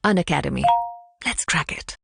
Unacademy. Let's crack it.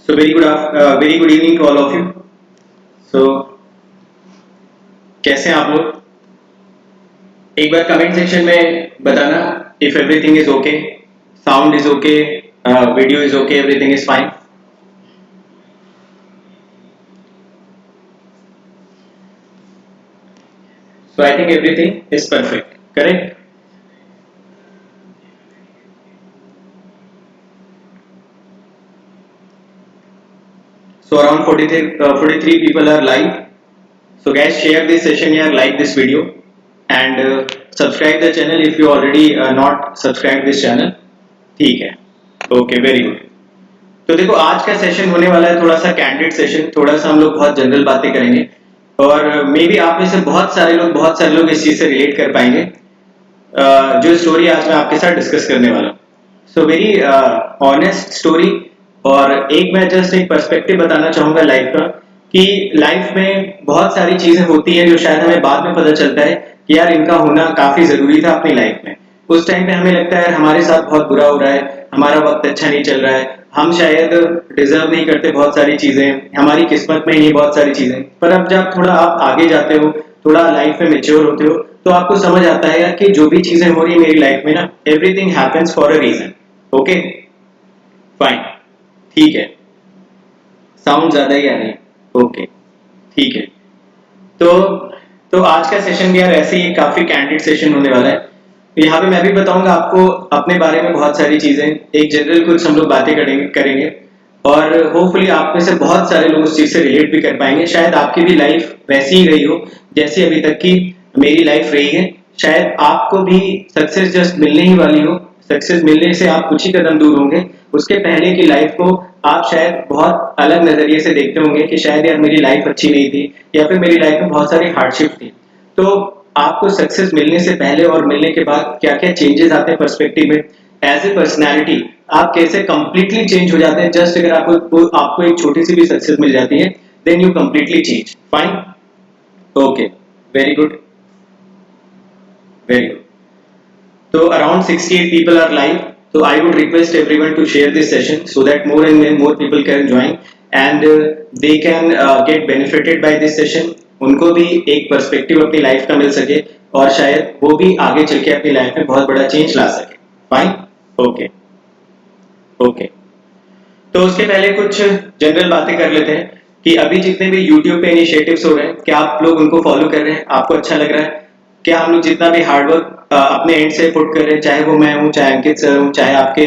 So very good evening to all of you. So कैसे हैं आप लोग? एक बार कमेंट सेक्शन में बताना if everything is okay, sound is okay, video is okay, everything is fine. So I think everything is perfect, correct? So around 43 people are live. So guys, share this session here, like this video, and subscribe the channel if you already not subscribed this channel. ठीक है, okay very good. तो देखो आज का session होने वाला है थोड़ा सा कैंडिड सेशन, थोड़ा सा हम लोग बहुत जनरल बातें करेंगे और मे बी आप में से बहुत सारे लोग इस चीज से रिलेट कर पाएंगे जो स्टोरी आज मैं आपके साथ डिस्कस करने वाला हूँ. सो वेरी ऑनेस्ट स्टोरी और मैं जस्ट एक पर्सपेक्टिव बताना चाहूंगा लाइफ का कि लाइफ में बहुत सारी चीजें होती हैं जो शायद हमें बाद में पता चलता है कि यार इनका होना काफी जरूरी था अपनी लाइफ में. उस टाइम पे हमें लगता है हमारे साथ बहुत बुरा हो रहा है, हमारा वक्त अच्छा नहीं चल रहा है, हम शायद डिजर्व नहीं करते बहुत सारी चीजें, हमारी किस्मत में नहीं बहुत सारी चीजें. पर अब जब थोड़ा आप आगे जाते हो, थोड़ा लाइफ में मेच्योर होते हो, तो आपको समझ आता है यार कि जो भी चीजें हो रही है मेरी लाइफ में ना, everything happens for a reason. Okay fine, ठीक है. साउंड ज्यादा ही आ रही है, ओके ठीक है. तो आज का सेशन भी यार ऐसे ही काफी कैंडिड सेशन होने वाला है. तो यहाँ पे मैं भी बताऊंगा आपको अपने बारे में बहुत सारी चीजें, एक जनरल कुछ हम लोग बातें करेंगे और होपफुली आप में से बहुत सारे लोग उस चीज से रिलेट भी कर पाएंगे. शायद आपकी भी लाइफ वैसी ही रही हो जैसी अभी तक की मेरी लाइफ रही है. शायद आपको भी सक्सेस जस्ट मिलने ही वाली हो, सक्सेस मिलने से आप कुछ ही कदम दूर होंगे, उसके पहले की लाइफ को आप शायद बहुत अलग नजरिए से देखते होंगे कि शायद यार मेरी लाइफ अच्छी नहीं थी या फिर मेरी लाइफ में बहुत सारी हार्डशिप थी. तो आपको सक्सेस मिलने से पहले और मिलने के बाद क्या क्या चेंजेस आते हैं पर्सपेक्टिव में, एज ए पर्सनैलिटी आप कैसे कंप्लीटली चेंज हो जाते हैं जस्ट अगर आपको एक छोटी सी भी सक्सेस मिल जाती है, then you completely change. Fine, okay very good very good. So around 68 people are live. So I would request everyone to share this session so that more and more people can join and they can get benefited by this session. उनको भी एक perspective अपनी life का मिल सके और शायद वो भी आगे चल के अपनी लाइफ में बहुत बड़ा चेंज ला सके. Fine, okay okay. तो उसके पहले कुछ जनरल बातें कर लेते हैं कि अभी जितने भी YouTube पे इनिशिएटिव्स हो रहे हैं, क्या आप लोग उनको फॉलो कर रहे हैं, आपको अच्छा लग रहा है? क्या हम लोग जितना भी हार्डवर्क अपने एंड से पुट कर रहे हैं, चाहे वो मैं हूँ, चाहे अंकित सर हूँ, चाहे आपके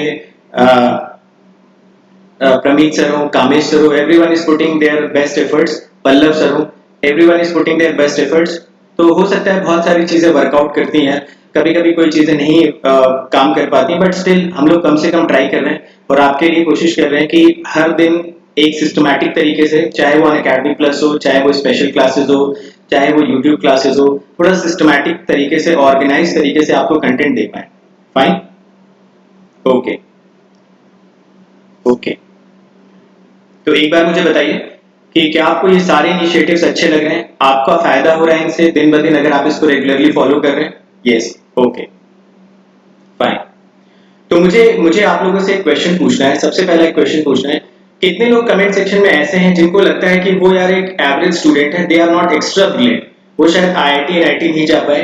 प्रमीत सर हो, कामेश सर हो, everyone is putting their best efforts, Pallav sir हो, everyone is putting their best efforts. तो हो सकता है बहुत सारी चीजें वर्कआउट करती हैं, कभी कभी कोई चीजें नहीं काम कर पाती, बट स्टिल हम लोग कम से कम ट्राई कर रहे हैं और आपके लिए कोशिश कर रहे हैं कि हर दिन एक सिस्टमैटिक तरीके से, चाहे वो अनअकैडमी प्लस हो, चाहे वो स्पेशल क्लासेस हो, चाहे वो यूट्यूब क्लासेस हो, थोड़ा सिस्टमैटिक तरीके से, ऑर्गेनाइज तरीके से आपको कंटेंट दे पाए. Fine, okay okay. तो एक बार मुझे बताइए कि क्या आपको ये सारे इनिशिएटिव्स अच्छे लग रहे हैं, आपका फायदा हो रहा है इनसे दिन ब दिन अगर आप इसको रेगुलरली फॉलो कर रहे हैं? Yes, okay fine. तो मुझे आप लोगों से एक क्वेश्चन पूछना है. सबसे पहला एक क्वेश्चन पूछना है, कितने लोग कमेंट सेक्शन में ऐसे हैं जिनको लगता है कि वो यार एक एवरेज स्टूडेंट है, they are not extra brilliant, वो शायद आईआईटी एनआईटी नहीं जा पाए,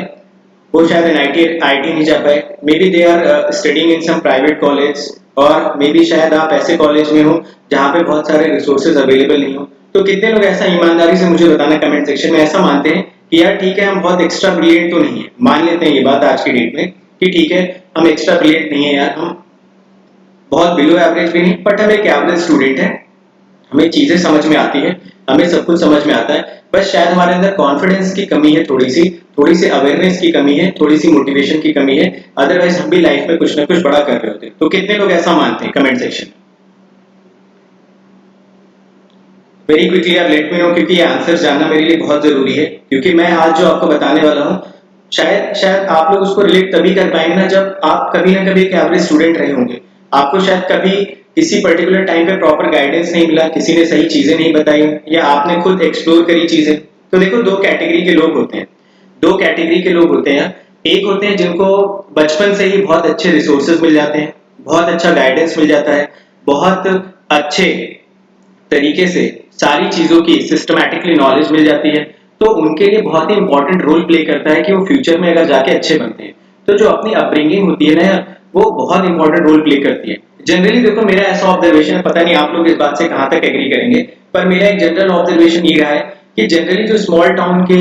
वो शायद आईआईटी नहीं जा पाए, maybe they are studying in some private college और मे बी शायद आप ऐसे कॉलेज में हो जहाँ पे बहुत सारे रिसोर्सेज अवेलेबल नहीं हो. तो कितने लोग ऐसा ईमानदारी से मुझे बताना कमेंट सेक्शन में, ऐसा मानते हैं कि यार ठीक है हम बहुत एक्स्ट्रा ब्रिलियंट तो नहीं है, मान लेते हैं ये बात आज की डेट में कि ठीक है हम एक्स्ट्रा ब्रिलियंट नहीं है यार, हम बहुत बिलो एवरेज भी नहीं, बट हम एक एवरेज स्टूडेंट है. हमें चीजें समझ में आती हैं, हमें सब कुछ समझ में आता है, बस शायद हमारे अंदर कॉन्फिडेंस की कमी है, थोड़ी सी अवेयरनेस की कमी है, थोड़ी सी मोटिवेशन की कमी है। अदरवाइज हम भी लाइफ में कुछ ना कुछ बड़ा कर रहे होते हैं। तो कितने लोग ऐसा मानते हैं? कमेंट सेक्शन में वेरी क्विकली यार लेट मी नो, क्योंकि ये आंसर जानना मेरे लिए बहुत जरूरी है। क्योंकि मैं आज जो आपको बताने वाला हूँ, शायद शायद आप लोग उसको रिलेट तभी कर पाएंगे ना जब आप कभी ना कभी एक एवरेज स्टूडेंट रहे होंगे। आपको शायद कभी किसी पर्टिकुलर टाइम पे प्रॉपर गाइडेंस नहीं मिला, किसी ने सही चीजें नहीं बताई, या आपने खुद एक्सप्लोर करी चीजें। तो देखो, दो कैटेगरी के लोग होते हैं, दो कैटेगरी के लोग होते हैं। एक होते हैं जिनको बचपन से ही बहुत अच्छे रिसोर्सेज मिल जाते हैं, बहुत अच्छा गाइडेंस मिल जाता है, बहुत अच्छे तरीके से सारी चीजों की सिस्टमैटिकली नॉलेज मिल जाती है। तो उनके लिए बहुत ही इंपॉर्टेंट रोल प्ले करता है कि वो फ्यूचर में अगर जाके अच्छे बनते हैं। तो जो अपनी अपब्रिंगिंग होती है ना, वो बहुत इंपॉर्टेंट रोल प्ले करती है। जनरली देखो, मेरा ऐसा ऑब्जर्वेशन है, पता नहीं आप लोग इस बात से कहां तक एग्री करेंगे, पर मेरा एक जनरल ऑब्जर्वेशन ये रहा है कि जनरली जो स्मॉल टाउन के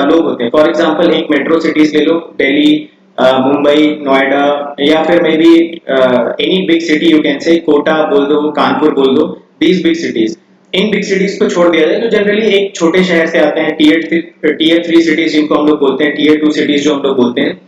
लोग होते हैं, फॉर एग्जाम्पल एक मेट्रो सिटीज ले लो, दिल्ली, मुंबई, नोएडा, या फिर maybe any big city, you can say Kota बोल दो, कानपुर बोल दो, दीज बिग सिटीज। इन बिग सिटीज को छोड़ दिया जाए तो जनरली एक छोटे शहर से आते हैं, टीयर 3 सिटीज जिनको हम लोग बोलते हैं, टीयर 2 सिटीज जो हम लोग बोलते हैं।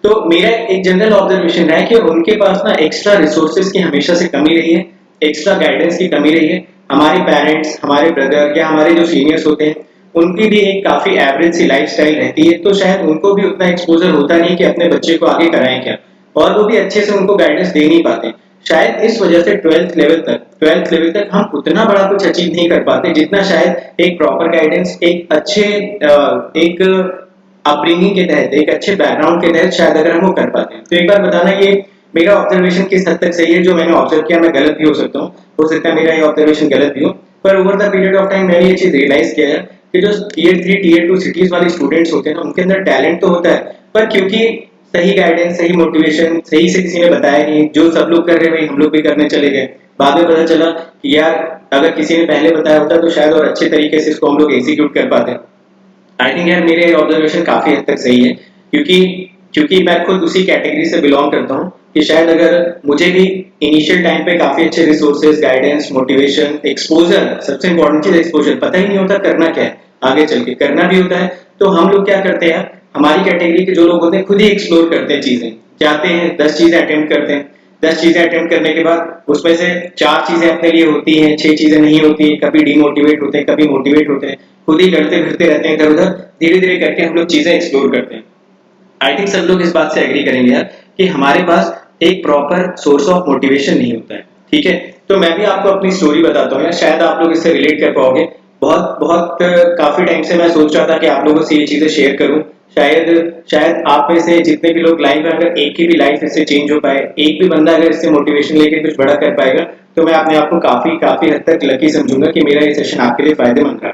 तो मेरा एक जनरल ऑब्जर्वेशन है कि उनके पास ना एक्स्ट्रा रिसोर्सेज की हमेशा से कमी रही है, एक्स्ट्रा गाइडेंस की कमी रही है। हमारे पेरेंट्स, हमारे ब्रदर या हमारे जो सीनियर्स होते हैं, उनकी भी एक काफी एवरेज सी लाइफस्टाइल रहती है। तो शायद उनको भी उतना एक्सपोजर होता नहीं कि अपने बच्चे को आगे कराएं क्या, और वो भी अच्छे से उनको गाइडेंस दे नहीं पाते। शायद इस वजह से ट्वेल्थ लेवल तक हम उतना बड़ा कुछ अचीव नहीं कर पाते जितना शायद एक प्रॉपर गाइडेंस, एक अच्छे एक अपब्रिंगिंग के तहत, एक अच्छे बैकग्राउंड के तहत शायद अगर हम वो कर पाते हैं। तो एक बार बताना, ये मेरा ऑब्जर्वेशन किस हद तक सही है? जो मैंने ऑब्जर्व किया, मैं गलत भी हो सकता हूँ, हो सकता है मेरा ये ऑब्जर्वेशन गलत भी हो, पर over the period of time मैंने ये चीज रियलाइज किया है कि जो टीयर 3 टीयर 2 सिटीज वाले स्टूडेंट्स होते हैं ना, उनके अंदर टैलेंट तो होता है, पर क्योंकि सही गाइडेंस, सही मोटिवेशन, सही से किसी ने बताया नहीं, जो सब लोग कर रहे हैं वही हम लोग भी करने चले गए। बाद में पता चला कि यार अगर किसी ने पहले बताया होता तो शायद और अच्छे तरीके से इसको हम लोग एग्जीक्यूट कर पाते। आई थिंक यार मेरे ऑब्जर्वेशन काफी हद तक सही है, क्योंकि क्योंकि मैं खुद उसी कैटेगरी से बिलोंग करता हूँ कि शायद अगर मुझे भी इनिशियल टाइम पे काफी अच्छे रिसोर्सेज, गाइडेंस, मोटिवेशन, एक्सपोजर, सबसे इंपॉर्टेंट चीज एक्सपोजर, पता ही नहीं होता करना क्या है, आगे चल के करना भी होता है। तो हम लोग क्या करते हैं, हमारी कैटेगरी के जो लोग होते हैं खुद ही एक्सप्लोर करते हैं चीजें, जाते हैं 10 चीजें अटेम्प्ट करते हैं। 10 चीजें अटेम्प्ट करने के बाद उसमें से 4 चीजें अपने लिए होती हैं, 6 चीजें नहीं होती, कभी डिमोटिवेट होते हैं, कभी मोटिवेट होते हैं, खुद ही लड़ते फिरते रहते हैं इधर उधर। धीरे धीरे करके हम लोग चीजें एक्सप्लोर करते हैं। आई थिंक सब लोग इस बात से एग्री करेंगे यार कि हमारे पास एक प्रॉपर सोर्स ऑफ मोटिवेशन नहीं होता है। ठीक है, तो मैं भी आपको अपनी स्टोरी बताता हूँ यार, शायद आप लोग इससे रिलेट कर पाओगे। बहुत बहुत काफी टाइम से मैं सोच रहा था कि आप लोगों से ये चीजें शेयर करूं। शायद शायद आप में से जितने भी लोग लाइव में, अगर एक की भी लाइफ इससे चेंज हो पाए, एक भी बंदा अगर इससे मोटिवेशन लेके कुछ बड़ा कर पाएगा, तो मैं अपने आप को काफी काफी हद तक लकी समझूंगा कि मेरा ये सेशन आपके लिए फायदेमंद रहा।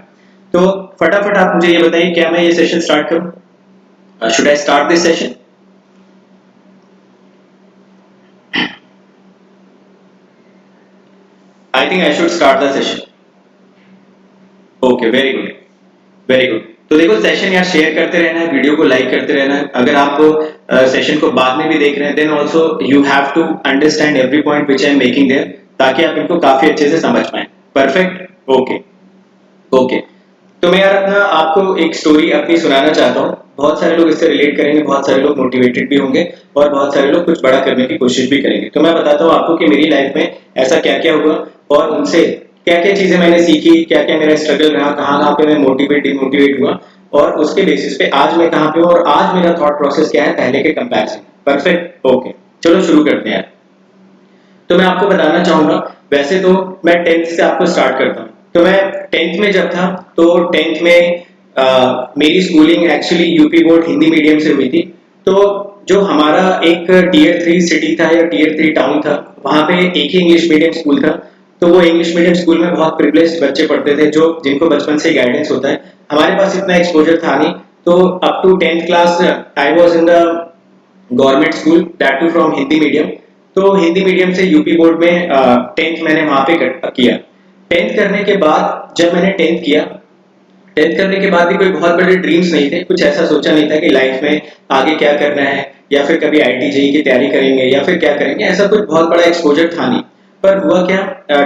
तो फटाफट आप मुझे ये बताइए, क्या मैं ये सेशन स्टार्ट करूं? Should I start this session? I think I should start the session. Okay, very good, very good. तो देखो, सेशन यार शेयर करते रहना है, वीडियो को लाइक करते रहना है। अगर आप सेशन को बाद में भी देख रहे हैं, then also you have to understand every point which I am making there, ताकि आप इनको काफी अच्छे से समझ पाए। Perfect, okay okay. तो मैं यार अपना आपको एक स्टोरी अपनी सुनाना चाहता हूँ। बहुत सारे लोग इससे रिलेट करेंगे, बहुत सारे लोग मोटिवेटेड भी होंगे, और बहुत सारे लोग कुछ बड़ा करने की कोशिश भी करेंगे। तो मैं बताता हूँ आपको कि मेरी लाइफ में ऐसा क्या क्या हुआ, और उनसे क्या क्या चीजें मैंने सीखी, क्या क्या मेरा स्ट्रगल रहा, कहाँ कहाँ पे मैं मोटिवेट डिमोटिवेट हुआ, और उसके बेसिस पे आज मैं कहाँ पे हूँ, और आज मेरा थॉट प्रोसेस क्या है पहले के कंपैरिजन। परफेक्ट, ओके, चलो शुरू करते हैं। तो मैं आपको बताना चाहूंगा, वैसे तो मैं 10th से आपको स्टार्ट करता हूँ। तो मैं 10th में जब था, तो 10th में मेरी schooling actually UP board Hindi medium से हुई थी। तो जो हमारा एक टीयर 3 सिटी था या टीयर 3 टाउन था, वहां पे एक ही इंग्लिश मीडियम स्कूल था। तो वो इंग्लिश मीडियम स्कूल में बहुत प्रिविलेज्ड बच्चे पढ़ते थे, जो जिनको बचपन से गाइडेंस होता है। हमारे पास इतना एक्सपोजर था नहीं। तो up to 10th class I was in the government school, that too from Hindi medium. तो हिंदी मीडियम से यूपी बोर्ड में 10th मैंने वहां पे किया। 10th करने के बाद जब मैंने 10th किया, 10th करने के बाद भी कोई बहुत बड़े ड्रीम्स नहीं थे, कुछ ऐसा सोचा नहीं था कि लाइफ में आगे क्या करना है, या फिर कभी आईटी जेई की तैयारी करेंगे, या फिर क्या करेंगे, ऐसा कुछ बहुत बड़ा एक्सपोजर था नहीं। पर हुआ क्या,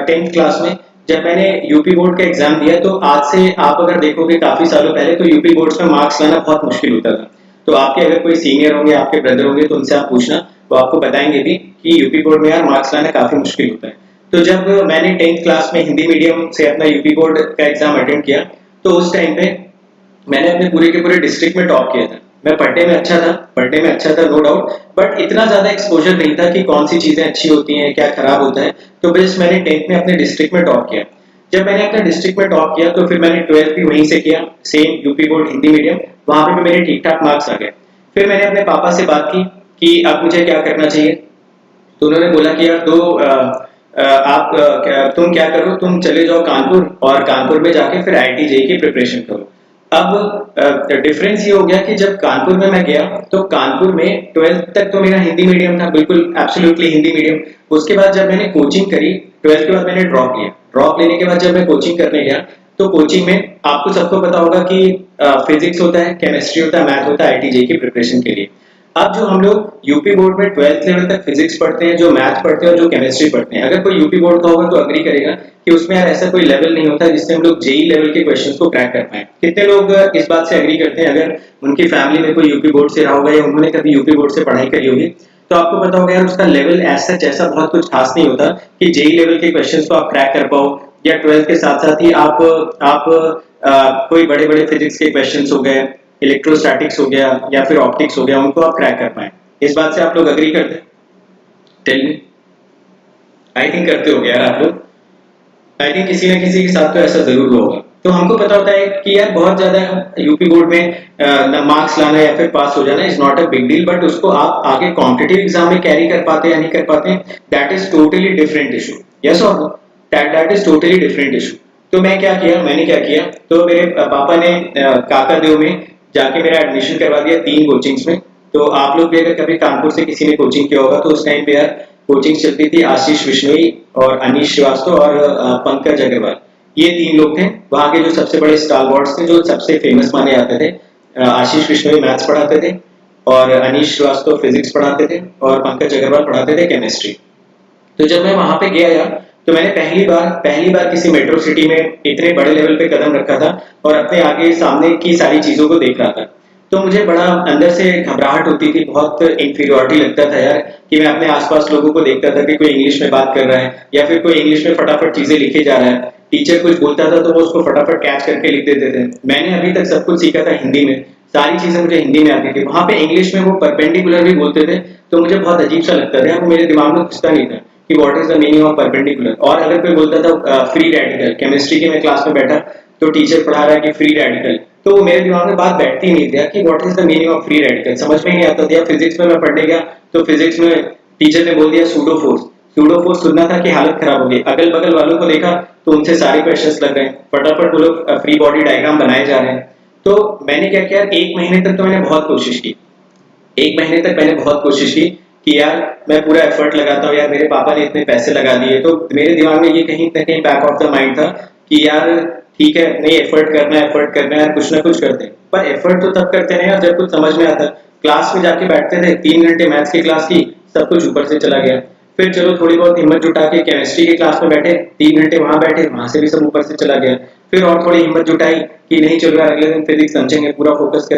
10th क्लास में जब मैंने यूपी बोर्ड का एग्जाम दिया तो आज से आप अगर देखोगे काफी सालों पहले तो यूपी बोर्ड्स में मार्क्स लाना बहुत मुश्किल होता था। तो आपके अगर कोई सीनियर होंगे, आपके ब्रदर होंगे तो उनसे आप पूछना, तो आपको बताएंगे भी कि यूपी बोर्ड में यार मार्क्स लाना काफी मुश्किल होता है। तो जब मैंने 10th क्लास में हिंदी मीडियम से अपना यूपी बोर्ड का एग्जाम अटेंड किया, तो उस टाइम पे मैंने अपने पूरे के पूरे डिस्ट्रिक्ट में टॉप किया था। मैं पढ़ने में अच्छा था नो डाउट, बट इतना ज्यादा एक्सपोजर नहीं था कि कौन सी चीजें अच्छी होती हैं, क्या खराब होता है। तो बस मैंने 10th में अपने डिस्ट्रिक्ट में टॉप किया। जब मैंने अपने डिस्ट्रिक्ट में टॉप किया तो फिर मैंने 12th भी वहीं से किया, same UP board Hindi medium. वहां पे भी मेरे ठीक ठाक मार्क्स आ गए। फिर मैंने अपने पापा से बात की कि अब मुझे क्या करना चाहिए। तो उन्होंने बोला कि यार तुम क्या करो, तुम चले जाओ कानपुर और कानपुर में जाके फिर आईआईटी जेईई की प्रिपरेशन करो। अब डिफरेंस ये हो गया कि जब कानपुर में मैं गया तो कानपुर में 12th तक तो मेरा हिंदी मीडियम था, बिल्कुल एब्सोल्युटली हिंदी मीडियम। उसके बाद जब मैंने कोचिंग करी 12th के बाद मैंने ड्रॉप लिया। ड्रॉप लेने के बाद जब मैं कोचिंग करने गया तो कोचिंग में आपको सबको पता होगा कि फिजिक्स होता है, केमिस्ट्री होता है, मैथ होता है आईआईटी जेईई की प्रिपरेशन के लिए। अब जो हम लोग यूपी बोर्ड में 12th लेवल तक फिजिक्स पढ़ते हैं, जो मैथ पढ़ते हैं और जो केमिस्ट्री पढ़ते हैं, अगर कोई यूपी बोर्ड का होगा तो अग्री करेगा कि उसमें यार ऐसा कोई लेवल नहीं होता जिससे हम लोग जेई लेवल के क्वेश्चंस को क्रैक कर पाए। कितने लोग इस बात से एग्री करते हैं? अगर उनकी फैमिली में कोई यूपी बोर्ड से रहा होगा या उन्होंने कभी यूपी बोर्ड से पढ़ाई करी होगी तो आपको पता होगा यार उसका लेवल ऐसा जैसा बहुत कुछ खास नहीं होता कि जेई लेवल के क्वेश्चंस को आप क्रैक कर पाओ, या 12th के साथ साथ ही आप कोई बड़े बड़े फिजिक्स के क्वेश्चंस हो गए, इलेक्ट्रोस्टैटिक्स हो गया या फिर ऑप्टिक्स हो गया, उनको आप क्रैक कर पाए। इस बात से आप लोग अग्री करते हैं? Tell me. आई थिंक करते हो यार आप लोग। आई थिंक किसी न किसी के साथ तो ऐसा जरूर हुआ होगा। तो हमको पता होता है कि यार बहुत ज्यादा यूपी बोर्ड में मार्क्स लाना या फिर पास हो जाना is not a big deal, but उसको आप आगे कॉम्पिटिटिव एग्जाम में कैरी कर पाते हैं या नहीं कर पाते, that is totally different issue. Yes और no? That is totally different issue. तो मैंने क्या किया, तो मेरे पापा ने काकादेव में जाके मेरा एडमिशन करवा दिया 3 कोचिंग्स में। तो आप लोग भी अगर कभी कानपुर से किसी ने कोचिंग किया होगा तो उस टाइम पे यार कोचिंग चलती थी आशीष बिश्नोई और अनीश श्रीवास्तव और पंकज अग्रवाल। ये 3 लोग थे वहां के जो सबसे बड़े स्टारबॉर्ड्स थे, जो सबसे फेमस माने जाते थे। आशीष बिश्नोई मैथ्स पढ़ाते थे और अनीश श्रीवास्तव फिजिक्स पढ़ाते थे और पंकज अग्रवाल पढ़ाते थे केमिस्ट्री। तो जब मैं वहां पे गया यार तो मैंने पहली बार किसी मेट्रो सिटी में इतने बड़े लेवल पे कदम रखा था और अपने आगे सामने की सारी चीजों को देख रहा था। तो मुझे बड़ा अंदर से घबराहट होती थी, बहुत इंफीरियरिटी लगता था यार कि मैं अपने आसपास लोगों को देखता था कि कोई इंग्लिश में बात कर रहा है या फिर कोई इंग्लिश में फटाफट चीजें लिखे जा रहा है। टीचर कुछ बोलता था तो वो उसको फटाफट कैच करके लिख देते थे। मैंने अभी तक सब कुछ सीखा था हिंदी में, सारी चीजें मुझे हिंदी में आती थी। वहां पे इंग्लिश में वो परपेंडिकुलर भी बोलते थे तो मुझे बहुत अजीब सा लगता था, वो मेरे दिमाग में घुसता नहीं था कि what is the meaning of perpendicular. और अगर कोई बोलता था फ्री रेडिकल, केमिस्ट्री की मैं क्लास में बैठा तो टीचर पढ़ा रहा है कि फ्री रेडिकल, तो वो मेरे दिमाग में बात बैठती ही नहीं थी कि what is the meaning of free radical, समझ में ही नहीं आता था। फिजिक्स में मैं पढ़ने गया तो फिजिक्स में टीचर ने बोल दिया सूडो फोर्स। सूडो फोर्स सुनना था कि हालत खराब हो गई। अगल बगल वालों को देखा तो उनसे सारे क्वेश्चंस लग रहे हैं, फटाफट वो लोग फ्री बॉडी डायग्राम बनाए जा रहे हैं। तो मैंने क्या किया, 1 महीने तक तो मैंने बहुत कोशिश की। 1 महीने तक मैंने बहुत कोशिश की कि यार मैं पूरा एफर्ट लगाता हूँ, यार मेरे पापा ने इतने पैसे लगा दिए। तो मेरे दिमाग में ये कहीं ना कहीं बैक ऑफ द माइंड था कि यार ठीक है, नहीं एफर्ट करना है यार, कुछ ना कुछ करते हैं। पर एफर्ट तो तब करते नहीं यार जब कुछ समझ में आता। क्लास में जाके बैठते थे, 3 घंटे मैथ्स की क्लास की, सब कुछ ऊपर से चला गया। फिर चलो थोड़ी बहुत हिम्मत जुटा के केमिस्ट्री की क्लास में बैठे, 3 घंटे वहां बैठे, वहां से भी सब ऊपर से चला गया। फिर और थोड़ी हिम्मत जुटाई कि नहीं चल रहा, अगले दिन फिजिक्स समझेंगे, पूरा फोकस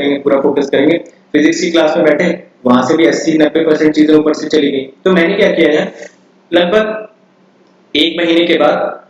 करेंगे। फिजिक्स की क्लास में बैठे, वहां से भी 80-90% चीजें ऊपर से चली गई। तो मैंने क्या किया यार, लगभग 1 महीने के बाद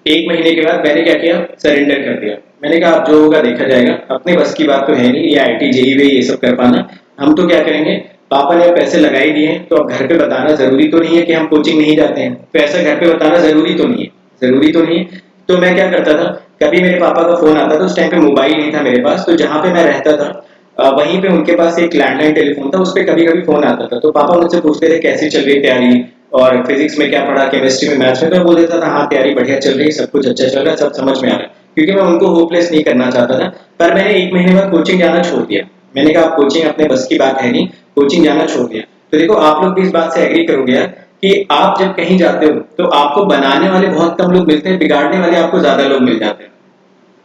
मैंने क्या किया, सरेंडर कर दिया। मैंने कहा अब जो होगा देखा जाएगा, अपने बस की बात तो है नहीं ये आईआईटी जेईई ये सब कर पाना। हम तो क्या करेंगे, पापा ने पैसे लगा ही दिए तो अब घर पे बताना जरूरी तो नहीं है कि हम कोचिंग नहीं जाते हैं, तो ऐसा घर पे बताना जरूरी तो नहीं है। तो मैं क्या करता था, कभी मेरे पापा का फोन आता था, उस टाइम पे मोबाइल नहीं था मेरे पास, तो जहाँ पे मैं रहता था वहीं पे उनके पास एक लैंडलाइन टेलीफोन था, उस पर कभी कभी फोन आता था। तो पापा मुझसे पूछते थे कैसी चल रही तैयारी, और फिजिक्स में क्या पढ़ा, केमिस्ट्री में, मैथ्स में। तो मैं बोल देता था हाँ तैयारी बढ़िया चल रही है, सब कुछ अच्छा चल रहा है, सब समझ में आ रहा है, क्योंकि मैं उनको होपलेस नहीं करना चाहता था। पर मैंने 1 महीने बाद कोचिंग जाना छोड़ दिया। मैंने कहा कोचिंग अपने बस की बात है नहीं, कोचिंग जाना छोड़ दिया। तो देखो आप लोग भी इस बात से एग्री करोगे यार कि आप जब कहीं जाते हो तो आपको बनाने वाले बहुत कम लोग मिलते हैं, बिगाड़ने वाले आपको ज्यादा लोग मिल जाते हैं।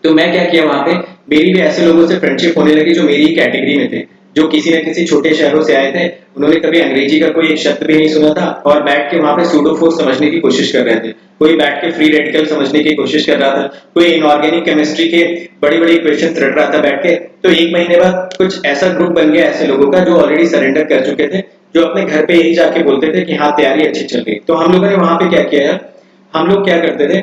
तो मैं क्या किया वहां पे, मेरी भी ऐसे लोगों से फ्रेंडशिप होने लगी जो मेरी कैटेगरी में थे, जो किसी न किसी छोटे शहरों से आए थे, उन्होंने कभी अंग्रेजी का कोई एक शब्द भी नहीं सुना था और बैठ के वहां पे सूडोफोर समझने की कोशिश कर रहे थे। कोई बैठ के फ्री रेडिकल समझने की कोशिश कर रहा था, कोई इनऑर्गेनिक केमिस्ट्री के बड़ी बड़ी इक्वेशन रट रहा था बैठ के। तो एक महीने बाद कुछ ऐसा ग्रुप बन गया ऐसे लोगों का जो ऑलरेडी सरेंडर कर चुके थे, जो अपने घर पे यही जाके बोलते थे कि हाँ तैयारी अच्छी चल रही। तो हम लोगों ने वहां पे क्या किया यार, हम लोग क्या करते थे,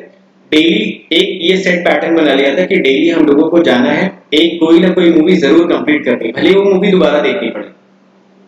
डेली एक ये सेट पैटर्न बना लिया था कि डेली हम लोगों को जाना है, एक कोई ना कोई मूवी जरूर कंप्लीट करनी, भले वो मूवी दोबारा देखनी पड़े।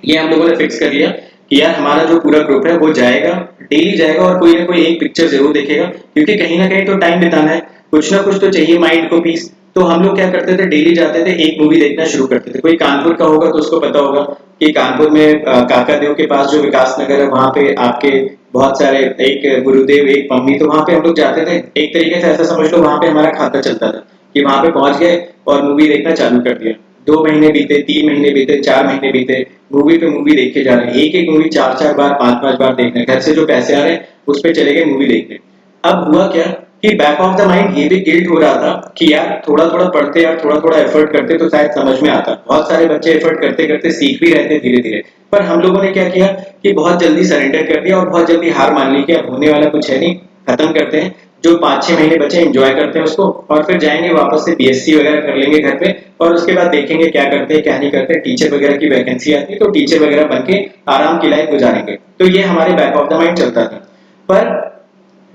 ये हम लोगों ने फिक्स कर लिया कि यार हमारा जो पूरा ग्रुप है वो जाएगा, डेली जाएगा और कोई ना कोई एक पिक्चर जरूर देखेगा, क्योंकि कहीं ना कहीं तो टाइम बिताना है, कुछ ना कुछ तो चाहिए माइंड को पीस। तो हम लोग क्या करते थे, डेली जाते थे, एक मूवी देखना शुरू करते थे। कोई कानपुर का होगा तो उसको पता होगा कि कानपुर में काका देव के पास जो विकास नगर है, वहां पे आपके बहुत सारे, एक गुरुदेव एक मम्मी, तो वहां पे हम लोग जाते थे। एक तरीके से ऐसा समझ लो वहां पे हमारा खाता चलता था कि वहां पे पहुंच गए और मूवी देखना चालू कर दिया। 2 महीने बीते, 3 महीने बीते, 4 महीने बीते, मूवी पे मूवी देखे जा रहे हैं, एक एक मूवी 4-4 बार 5-5 बार देख रहे हैं। घर से जो पैसे आ रहे हैं उस पे चले गए मूवी देखने। अब हुआ क्या कि बैक ऑफ द माइंड ये भी गिल्ट हो रहा था कि यार थोड़ा थोड़ा पढ़ते, यार थोड़ा थोड़ा एफर्ट करते तो शायद समझ में आता। बहुत सारे बच्चे एफर्ट करते करते सीख भी रहते धीरे धीरे, पर हम लोगों ने क्या किया कि बहुत जल्दी सरेंडर कर दिया और बहुत जल्दी हार मान ली कि अब होने वाला कुछ है नहीं, खत्म करते हैं। जो 5-6 महीने बचे एंजॉय करते हैं उसको, और फिर जाएंगे वापस से बीएससी वगैरह कर लेंगे घर पे, और उसके बाद देखेंगे क्या करते हैं क्या नहीं करते। टीचर वगैरह की वैकेंसी आती है तो टीचर वगैरह बन के आराम की लाइफ गुजारेंगे। तो ये हमारे बैक ऑफ द माइंड चलता था। पर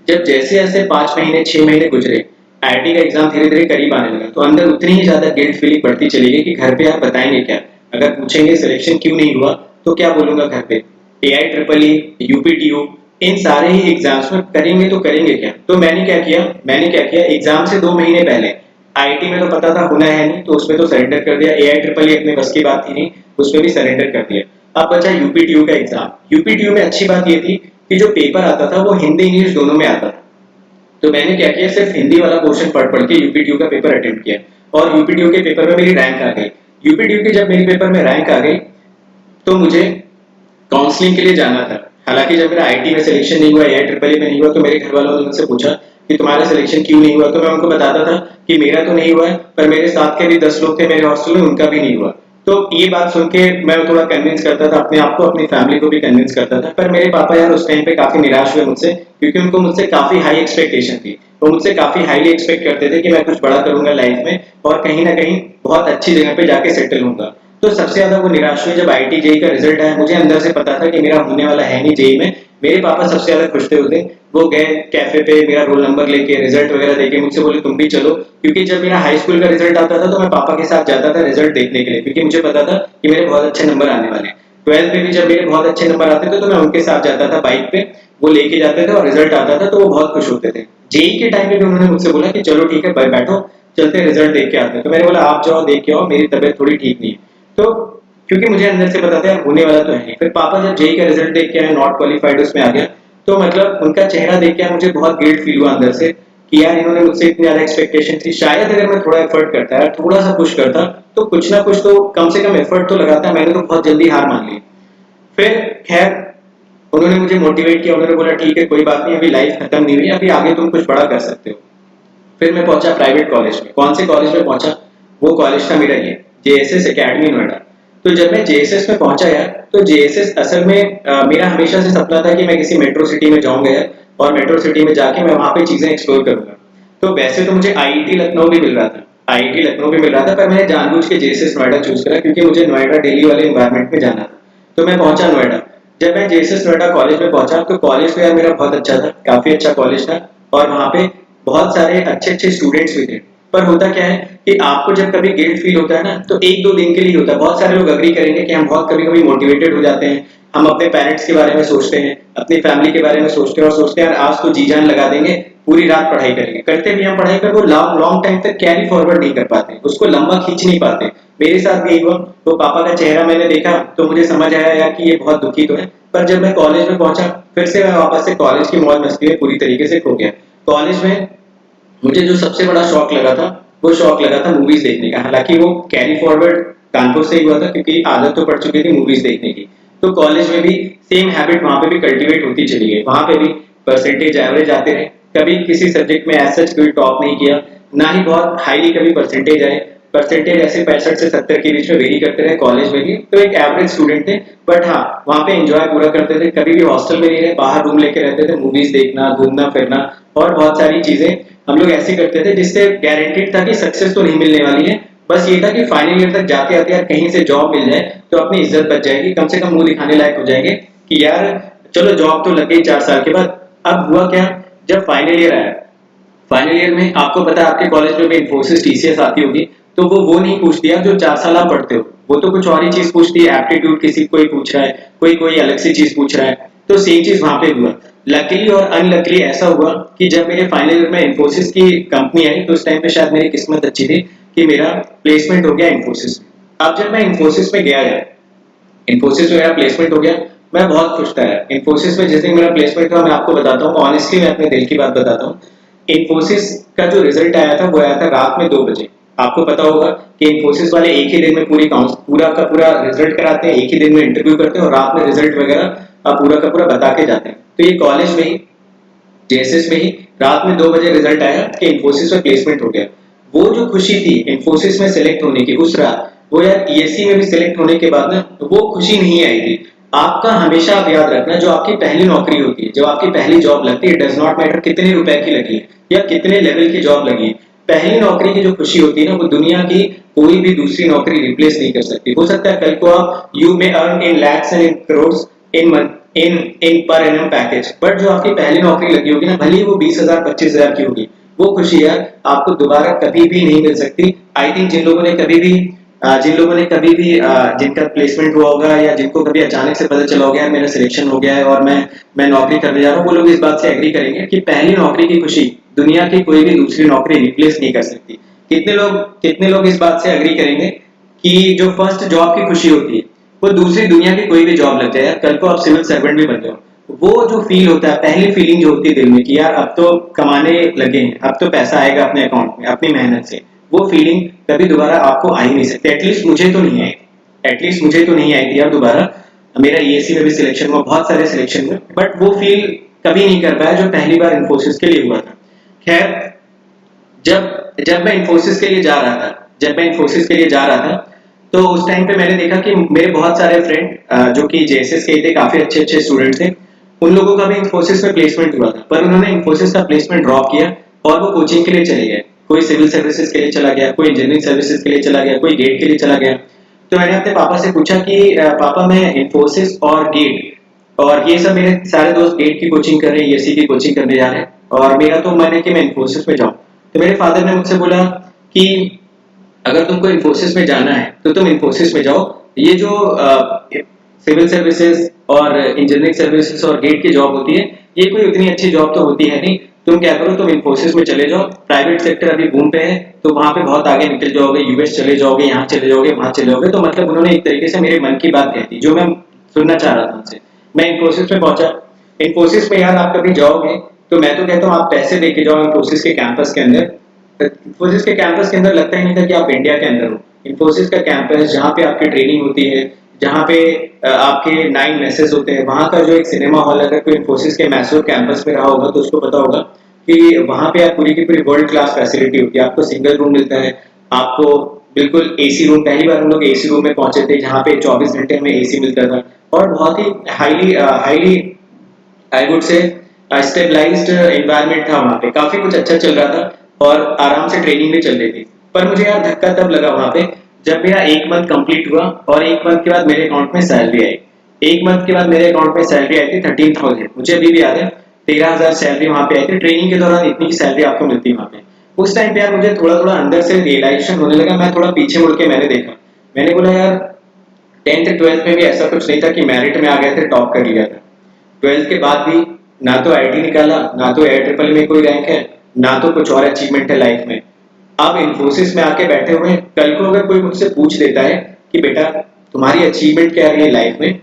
जब जैसे जैसे 5 महीने 6 महीने गुजरे, आईआईटी का एग्जाम धीरे धीरे करीब आने लगा, तो अंदर उतनी ही ज्यादा गिल्ट फीलिंग बढ़ती चली गई कि घर पे आप बताएंगे क्या, अगर पूछेंगे सिलेक्शन क्यों नहीं हुआ तो क्या बोलूंगा घर पे, एआई ट्रिपल ई, यूपीटीयू, इन सारे ही एग्जाम्स में करेंगे तो करेंगे क्या। तो मैंने क्या किया एग्जाम से 2 महीने पहले, आईआईटी में तो पता था होना है नहीं तो उसमें तो सरेंडर कर दिया, एआई ट्रिपल ई अपने बस की बात थी नहीं, उसमें भी सरेंडर कर दिया। अब बचा यूपीटीयू का एग्जाम। यूपीटीयू में अच्छी बात ये थी कि जो पेपर आता था वो हिंदी इंग्लिश दोनों में आता था। तो मैंने क्या किया, सिर्फ हिंदी वाला पोर्शन पढ़ पढ़ के यूपीटीयू का पेपर अटेम्प्ट किया, और यूपीटीयू के पेपर में मेरी रैंक आ गई। यूपीटीयू की जब मेरे पेपर में रैंक आ गई तो मुझे काउंसलिंग के लिए जाना था। हालांकि जब मेरा आईटी में सिलेक्शन नहीं हुआ, एआई ट्रिपल ई में नहीं हुआ, तो मेरे घर वालों ने मुझसे पूछा कि तुम्हारा सिलेक्शन क्यों नहीं हुआ, तो मैं उनको बताता था कि मेरा तो नहीं हुआ है, पर मेरे साथ के भी 10 लोग थे मेरे हॉस्टल में, उनका भी नहीं हुआ। तो ये बात सुन के मैं थोड़ा कन्विंस करता था अपने आप को, अपनी फैमिली को भी कन्विंस करता था। पर मेरे पापा यार उस टाइम पे काफी निराश हुए मुझसे, क्योंकि उनको मुझसे काफी हाई एक्सपेक्टेशन थी। वो मुझसे काफी हाईली एक्सपेक्ट करते थे कि मैं कुछ बड़ा करूंगा लाइफ में और कहीं ना कहीं बहुत अच्छी जगह पे जाके सेटल होऊंगा। तो सबसे ज्यादा वो निराश हुए जब आईटी जेई का रिजल्ट आया। मुझे अंदर से पता था कि मेरा होने वाला है नहीं जेई में। मेरे पापा सबसे ज्यादा खुश थे उस दिन। वो गए कैफे पे, मेरा रोल नंबर लेके, रिजल्ट वगैरह देके मुझसे बोले तुम भी चलो, क्योंकि जब मेरा हाई स्कूल का रिजल्ट आता था तो मैं पापा के साथ जाता था रिजल्ट देखने के लिए, क्योंकि मुझे पता था कि मेरे बहुत अच्छे नंबर आने वाले हैं। 12th में भी जब मेरे बहुत अच्छे नंबर आते थे तो मैं उनके साथ जाता था बाइक पे, वो लेके जाते थे और रिजल्ट आता था तो वो बहुत खुश होते थे। जेई के टाइम पे भी उन्होंने मुझसे बोला कि चलो ठीक है बैठो, चलते रिजल्ट देख के आते हैं। तो मैंने बोला आप जाओ देख के आओ, मेरी तबीयत थोड़ी ठीक नहीं है। तो क्योंकि मुझे अंदर से पता था यार होने वाला तो है नहीं। फिर पापा जब जेई का रिजल्ट देख के आए, नॉट क्वालिफाइड उसमें आ गया, तो मतलब उनका चेहरा देख के मुझे बहुत गिल्ट फील हुआ अंदर से कि यार इन्होंने मुझसे इतनी ज्यादा एक्सपेक्टेशन थी, शायद अगर मैं थोड़ा एफर्ट करता है, थोड़ा सा पुश करता तो कुछ ना कुछ तो कम से कम एफर्ट तो लगाता। मैंने तो बहुत जल्दी हार मान ली। फिर खैर उन्होंने मुझे मोटिवेट किया, उन्होंने बोला ठीक है कोई बात नहीं, अभी लाइफ खत्म नहीं हुई, अभी आगे तुम कुछ बड़ा कर सकते हो। फिर मैं पहुंचा प्राइवेट कॉलेज में। कौन से कॉलेज में पहुंचा, वो कॉलेज था मेरा ये जेएसएस एकेडमी नोएडा। तो जब मैं जेएसएस में पहुंचा यार, तो जेएसएस असल में मेरा हमेशा से सपना था कि मैं किसी मेट्रो सिटी में जाऊंगा यार, और मेट्रो सिटी में जाके मैं वहां पे चीजें एक्सप्लोर करूंगा। तो वैसे तो मुझे आईआईटी लखनऊ भी मिल रहा था, आईआईटी लखनऊ भी मिल रहा था, पर मैंने जानबूझ के जेएसएस नोएडा चूज करा क्योंकि मुझे नोएडा दिल्ली वाले एनवायरमेंट में जाना था। तो मैं पहुंचा नोएडा। जब मैं जेएसएस नोएडा कॉलेज में पहुंचा तो कॉलेज तो यार मेरा बहुत अच्छा था, काफी अच्छा कॉलेज था, और वहां पे बहुत सारे अच्छे अच्छे स्टूडेंट्स भी थे। पर होता क्या है कि आपको जब कभी गिल्ट फील होता है ना, तो 1-2 दिन के लिए होता है। बहुत सारे लोग अग्री करेंगे कि हम बहुत कभी कभी मोटिवेटेड हो जाते हैं, हम अपने पेरेंट्स के बारे में सोचते हैं, अपनी फैमिली के बारे में सोचते हैं, और सोचते हैं यार आज तो जी जान लगा देंगे, पूरी रात पढ़ाई करेंगे। करते भी हम पढ़ाई, कर वो लॉन्ग टाइम तक कैरी फॉरवर्ड नहीं कर पाते, उसको लंबा खींच नहीं पाते। मेरे साथ भी हुआ। तो पापा का चेहरा मैंने देखा तो मुझे समझ आया यार कि ये बहुत दुखी तो है। पर जब मैं कॉलेज में पहुंचा, फिर से मैं वापस से कॉलेज की मौज मस्ती में पूरी तरीके से खो गया। कॉलेज में मुझे जो सबसे बड़ा शौक लगा था, वो शौक लगा था मूवीज देखने का। हालांकि वो कैरी फॉरवर्ड कानपुर से ही हुआ था, क्योंकि आदत तो पड़ चुकी थी मूवीज देखने की। तो कॉलेज में भी सेम हैबिट वहां पे भी कल्टीवेट होती चली गई। वहां पे भी परसेंटेज एवरेज आते रहे, कभी किसी सब्जेक्ट में एज सच कोई टॉप नहीं किया, ना ही बहुत हाईली कभी परसेंटेज आए। परसेंटेज ऐसे 65 से 70 के बीच में वेरी करते रहे कॉलेज में भी, तो एक एवरेज स्टूडेंट थे। बट हाँ, वहाँ पे एंजॉय पूरा करते थे, कभी भी हॉस्टल में नहीं रहे, बाहर रूम लेके रहते थे, मूवीज देखना, घूमना फिरना और बहुत सारी चीजें हम लोग ऐसे करते थे जिससे गारंटीड था कि सक्सेस तो नहीं मिलने वाली है। बस ये था कि फाइनल ईयर तक जाते आते यार कहीं से जॉब मिल जाए तो अपनी इज्जत बच जाएगी, कम से कम मुंह दिखाने लायक हो जाएंगे कि यार चलो जॉब तो लग गई 4 साल के बाद। अब हुआ क्या, जब फाइनल ईयर आया, फाइनल ईयर में आपको पता है आपके कॉलेज में भी इन्फोसिस टीसीएस आती होगी, तो वो नहीं पूछती है जो 4 साल आप पढ़ते हो, वो तो कुछ और ही चीज पूछती है, एप्टीट्यूड किसी कोई पूछ रहा है, कोई कोई अलग सी चीज पूछ रहा है। तो सेम चीज वहां पे हुआ। लकीली और अनलकीली ऐसा हुआ कि जब मेरे फाइनल ईयर में इन्फोसिस की कंपनी आई तो उस टाइम पे शायद मेरी किस्मत अच्छी थी कि मेरा प्लेसमेंट हो गया इन्फोसिस में। अब जब मैं इन्फोसिस में गया यार, इन्फोसिस में मेरा प्लेसमेंट हो गया, मैं बहुत खुश था यार। इन्फोसिस में जिस दिन मेरा प्लेसमेंट हुआ, मैं आपको बताता हूँ ऑनेस्टली, मैं अपने दिल की बात बताता हूँ, इन्फोसिस का जो रिजल्ट आया था वो आया था रात में 2 बजे। आपको पता होगा कि इन्फोसिस वाले एक ही दिन में पूरा का पूरा रिजल्ट कराते हैं, एक ही दिन में इंटरव्यू करते हैं और रात में रिजल्ट वगैरह पूरा का पूरा बता के जाते हैं। तो ये कॉलेज में ही, जेएसएस में ही रात में 2 बजे रिजल्ट आया कि इन्फोसिस में प्लेसमेंट हो गया। वो जो खुशी थी इन्फोसिस में सिलेक्ट होने की उस रात, वो यार ईएससी में भी सिलेक्ट होने के बाद ना वो खुशी नहीं आई थी। आपका हमेशा आप याद रखना, जो आपकी पहली नौकरी होती है, जो आपकी पहली जॉब लगती है, डज नॉट मैटर कितने रुपए की लगी है या कितने लेवल की जॉब लगी है, पहली नौकरी की जो खुशी होती है ना, वो दुनिया की कोई भी दूसरी नौकरी रिप्लेस नहीं कर सकती। हो सकता है कल को आप you may earn in lakhs and in crore in per annum package, but जो आपकी पहली नौकरी लगी होगी ना, भले ही वो 20,000 25,000 की होगी, वो खुशी यार आपको दोबारा कभी भी नहीं मिल सकती। आई थिंक जिन लोगों ने कभी भी जिनका प्लेसमेंट हुआ होगा या जिनको कभी अचानक से पता चला होगा यार मेरा सिलेक्शन हो गया है और मैं नौकरी करने जा रहा हूँ, वो लोग इस बात से एग्री करेंगे कि पहली नौकरी की खुशी दुनिया की कोई भी दूसरी नौकरी रिप्लेस नहीं कर सकती। कितने लोग इस बात से एग्री करेंगे कि जो फर्स्ट जॉब की खुशी होती है वो दूसरी दुनिया की कोई भी जॉब लग जाए, कल को आप सिविल सर्वेंट भी बन जाओ, वो जो फील होता है, पहली फीलिंग जो होती है दिल में कि यार अब तो कमाने लगे हैं, अब तो पैसा आएगा अपने अकाउंट में अपनी मेहनत से, वो फीलिंग कभी दोबारा आपको आ ही नहीं सकती। एटलीस्ट मुझे तो नहीं आई थी यार दोबारा। मेरा ईएससी में भी सिलेक्शन हुआ, बहुत सारे सिलेक्शन हुए, बट वो फील कभी नहीं कर पाया जो पहली बार इन्फोसिस के लिए हुआ था। खैर, जब मैं इन्फोसिस के लिए जा रहा था तो उस टाइम पे मैंने देखा कि मेरे बहुत सारे फ्रेंड जो कि जेएसएस के थे, काफी अच्छे स्टूडेंट थे, उन लोगों का भी इन्फोसिस में प्लेसमेंट हुआ था, पर उन्होंने इन्फोसिस का प्लेसमेंट ड्रॉप किया और वो कोचिंग के लिए चले गए। कोई सिविल सर्विसेज के लिए चला गया, कोई इंजीनियरिंग सर्विसेज के लिए चला गया, कोई गेट के लिए चला गया। तो मैंने अपने पापा से पूछा कि पापा मैं इन्फोसिस और गेट और ये सब, मेरे सारे दोस्त गेट की कोचिंग कर रहे हैं, ईएससी की कोचिंग करने जा रहे हैं और मेरा तो मन है कि मैं इन्फोसिस में जाऊं। तो मेरे फादर ने मुझसे बोला कि अगर तुमको इन्फोसिस में जाना है तो तुम इन्फोसिस में जाओ, ये जो सिविल सर्विसेज और इंजीनियरिंग सर्विसेज और गेट की जॉब होती है, ये कोई उतनी अच्छी जॉब तो होती है नहीं, तुम क्या करो, तुम इन्फोसिस में चले जाओ, प्राइवेट सेक्टर अभी बूम पे है, तो वहां पे बहुत आगे निकल जाओगे, यूएस चले जाओगे, यहाँ चले जाओगे, वहां चले जाओगे। तो मतलब उन्होंने एक तरीके से मेरे मन की बात कह दी जो मैं सुनना चाह रहा था उनसे। मैं इन्फोसिस में पहुंचा। इन्फोसिस में यार आप कभी जाओगे तो मैं तो कहता हूँ आप पैसे दे के जाओ इन्फोसिस के कैंपस के अंदर। इन्फोसिस के कैंपस के अंदर लगता ही नहीं था कि आप इंडिया के अंदर हो। इन्फोसिस का कैंपस जहाँ पे आपकी ट्रेनिंग होती है, जहाँ पे आपके 9 मैसेज होते हैं, वहां का जो एक सिनेमा हॉल, अगर कोई इन्फोसिस के मैसूर कैंपस पे रहा होगा तो उसको पता होगा कि वहां पे आप पूरी की पूरी वर्ल्ड क्लास फैसिलिटी होती है। आपको सिंगल रूम मिलता है, आपको बिल्कुल एसी रूम, पहली बार हम लोग एसी रूम में पहुंचे थे जहाँ पे 24 घंटे में एसी मिलता था और बहुत ही highly I would say stabilized environment था। वहां पे काफी कुछ अच्छा चल रहा था और आराम से ट्रेनिंग भी चल रही थी। पर मुझे यार धक्का तब लगा वहां पे जब मेरा 1 मंथ कंप्लीट हुआ और 1 मंथ के बाद मेरे अकाउंट में सैलरी आई। 1 मंथ के बाद मेरे अकाउंट में सैलरी आई थी 13,000, मुझे अभी भी याद है 13,000 सैलरी वहां पे आई थी। ट्रेनिंग के दौरान इतनी की सैलरी आपको मिलती है वहां पे। उस टाइम पे यार मुझे थोड़ा थोड़ा अंदर से रियलाइजेशन होने लगा। मैं थोड़ा पीछे मुड़ के मैंने देखा, मैंने बोला यार 10th 12th में भी ऐसा कुछ नहीं था कि मेरिट में आ गए थे, टॉप कर लिया था। 12th के बाद भी ना तो आईटी निकाला, ना तो एयर ट्रिपल में कोई रैंक है, ना तो कुछ और अचीवमेंट है लाइफ में। अब इन्फोसिस में आके बैठे हुए हैं। कल को अगर कोई मुझसे पूछ देता है कि बेटा तुम्हारी अचीवमेंट क्या रही है लाइफ में,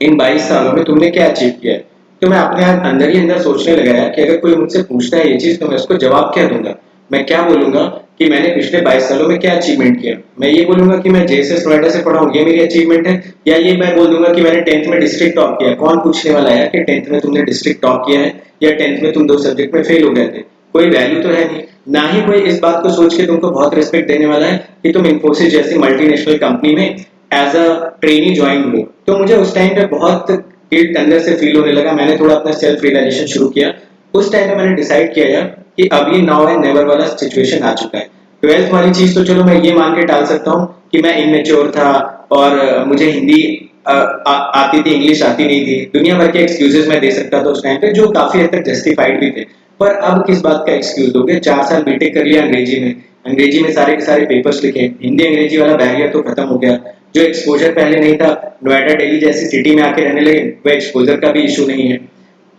इन 22 सालों में तुमने क्या अचीव किया है, तो मैं अपने अंदर ही अंदर सोचने लगा यार कि अगर कोई मुझसे पूछता है ये चीज तो मैं उसको जवाब क्या दूंगा। मैं क्या बोलूंगा कि मैंने पिछले 22 सालों में क्या अचीवमेंट किया। मैं ये बोलूंगा कि मैं जेएसएस नोएडा से पढ़ा हूँ, ये मेरी अचीवमेंट है, या ये मैं बोल दूंगा कि मैंने 10th में डिस्ट्रिक्ट टॉप किया। कौन पूछने वाला है कि 10th में तुमने डिस्ट्रिक्ट टॉप किया है या 10th में तुम 2 सब्जेक्ट में फेल हो गए थे। कोई वैल्यू तो है नहीं। ना ही कोई इस बात को सोच के तुमको बहुत रिस्पेक्ट देने वाला है कि तुम इन्फोसिस जैसी मल्टीनेशनल कंपनी में एज अ ट्रेनी ज्वाइन हो। तो मुझे उस टाइम पे बहुत गिल्ट अंदर से फील होने लगा। मैंने थोड़ा अपना सेल्फ रियलाइजेशन शुरू किया। उस टाइम पे मैंने डिसाइड किया यार कि अब ये नाउ एंड नेवर वाला सिचुएशन आ चुका है। 12th वाली चीज तो चलो मैं ये मान के टाल सकता हूँ कि मैं इनमेच्योर था और मुझे हिंदी आती थी, इंग्लिश आती नहीं थी। दुनिया भर के एक्सक्यूजेस मैं दे सकता था उस टाइम पे, जो काफी हद तक जस्टिफाइड भी थे। पर अब किस बात का एक्सक्यूज दोगे? 4 साल बीटेक कर लिया अंग्रेजी में, अंग्रेजी में सारे के सारे पेपर्स लिखे, हिंदी अंग्रेजी वाला बैरियर तो खत्म हो गया। जो एक्सपोजर पहले नहीं था, नोएडा दिल्ली जैसी सिटी में आके रहने लगे, वो एक्सपोजर का भी इशू नहीं है।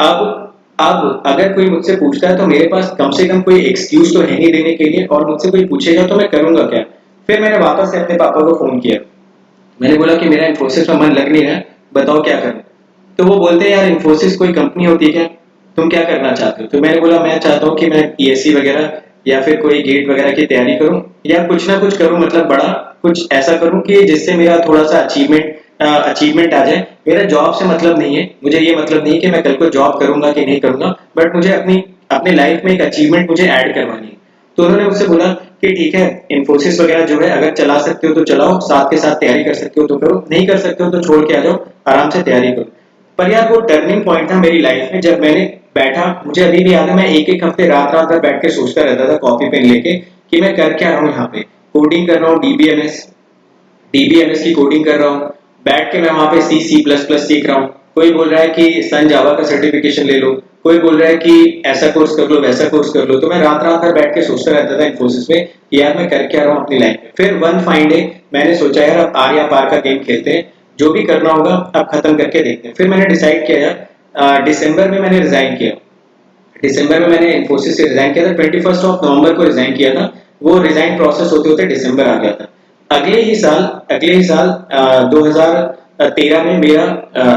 अब अगर कोई मुझसे पूछता है तो मेरे पास कम से कम कोई एक्सक्यूज तो है नहीं देने के लिए, और मुझसे कोई पूछेगा तो मैं करूंगा क्या? फिर मैंने वापस से अपने पापा को फोन किया। मैंने बोला कि मेरा इन्फोसिस में मन लग नहीं रहा है, बताओ क्या करूं। तो वो बोलते हैं यार इन्फोसिस कोई कंपनी होती है क्या, तुम क्या करना चाहते हो? तो मैंने बोला मैं चाहता हूँ कि मैं पीएससी वगैरह या फिर कोई गेट वगैरह की तैयारी करूं, या कुछ ना कुछ करूं, मतलब बड़ा कुछ ऐसा करूं कि जिससे मेरा थोड़ा सा अचीवमेंट आ जाए। मेरा जॉब से मतलब नहीं है, मुझे ये मतलब नहीं है कि मैं कल को जॉब करूंगा कि नहीं करूंगा, बट मुझे अपनी अपने लाइफ में एक अचीवमेंट मुझे ऐड करवानी है। तो उन्होंने मुझसे बोला कि ठीक है, इन्फोसिस वगैरह जो है अगर चला सकते हो तो चलाओ, साथ के साथ तैयारी कर सकते हो तो करो, नहीं कर सकते हो तो छोड़ के आ जाओ, आराम से तैयारी करो। पर यार वो टर्निंग पॉइंट था मेरी लाइफ में, जब मैंने बैठा। मुझे अभी भी याद है, मैं एक एक हफ्ते रात रात भर बैठ के सोचता रहता था कॉपी पेन लेके कि मैं कर क्या रहा हूँ यहाँ पे। कोडिंग कर रहा हूँ, डीबीएमएस की कोडिंग कर रहा हूँ, बैठ के मैं वहां पे सी प्लस प्लस सीख रहा हूँ। कोई बोल रहा है कि सन जावा का सर्टिफिकेशन ले लो, कोई बोल रहा है कि ऐसा कोर्स कर लो, वैसा कोर्स कर लो। तो मैं रात रात भर बैठ के सोचता रहता था इन्फोसिस में कि यार मैं कर क्या रहा हूँ अपनी लाइफ में। फिर वन फाइन डे मैंने सोचा यार अब आर या पार का गेम खेलते हैं, जो भी करना होगा अब खत्म करके देखते हैं। फिर मैंने डिसाइड किया यार, दिसंबर में मैंने रिजाइन किया। दिसंबर में मैंने इन्फोसिस से रिजाइन किया था, 21 नवंबर को रिजाइन किया था। वो रिजाइन प्रोसेस होते होते दिसंबर आ गया था। अगले ही साल 2013 में मेरा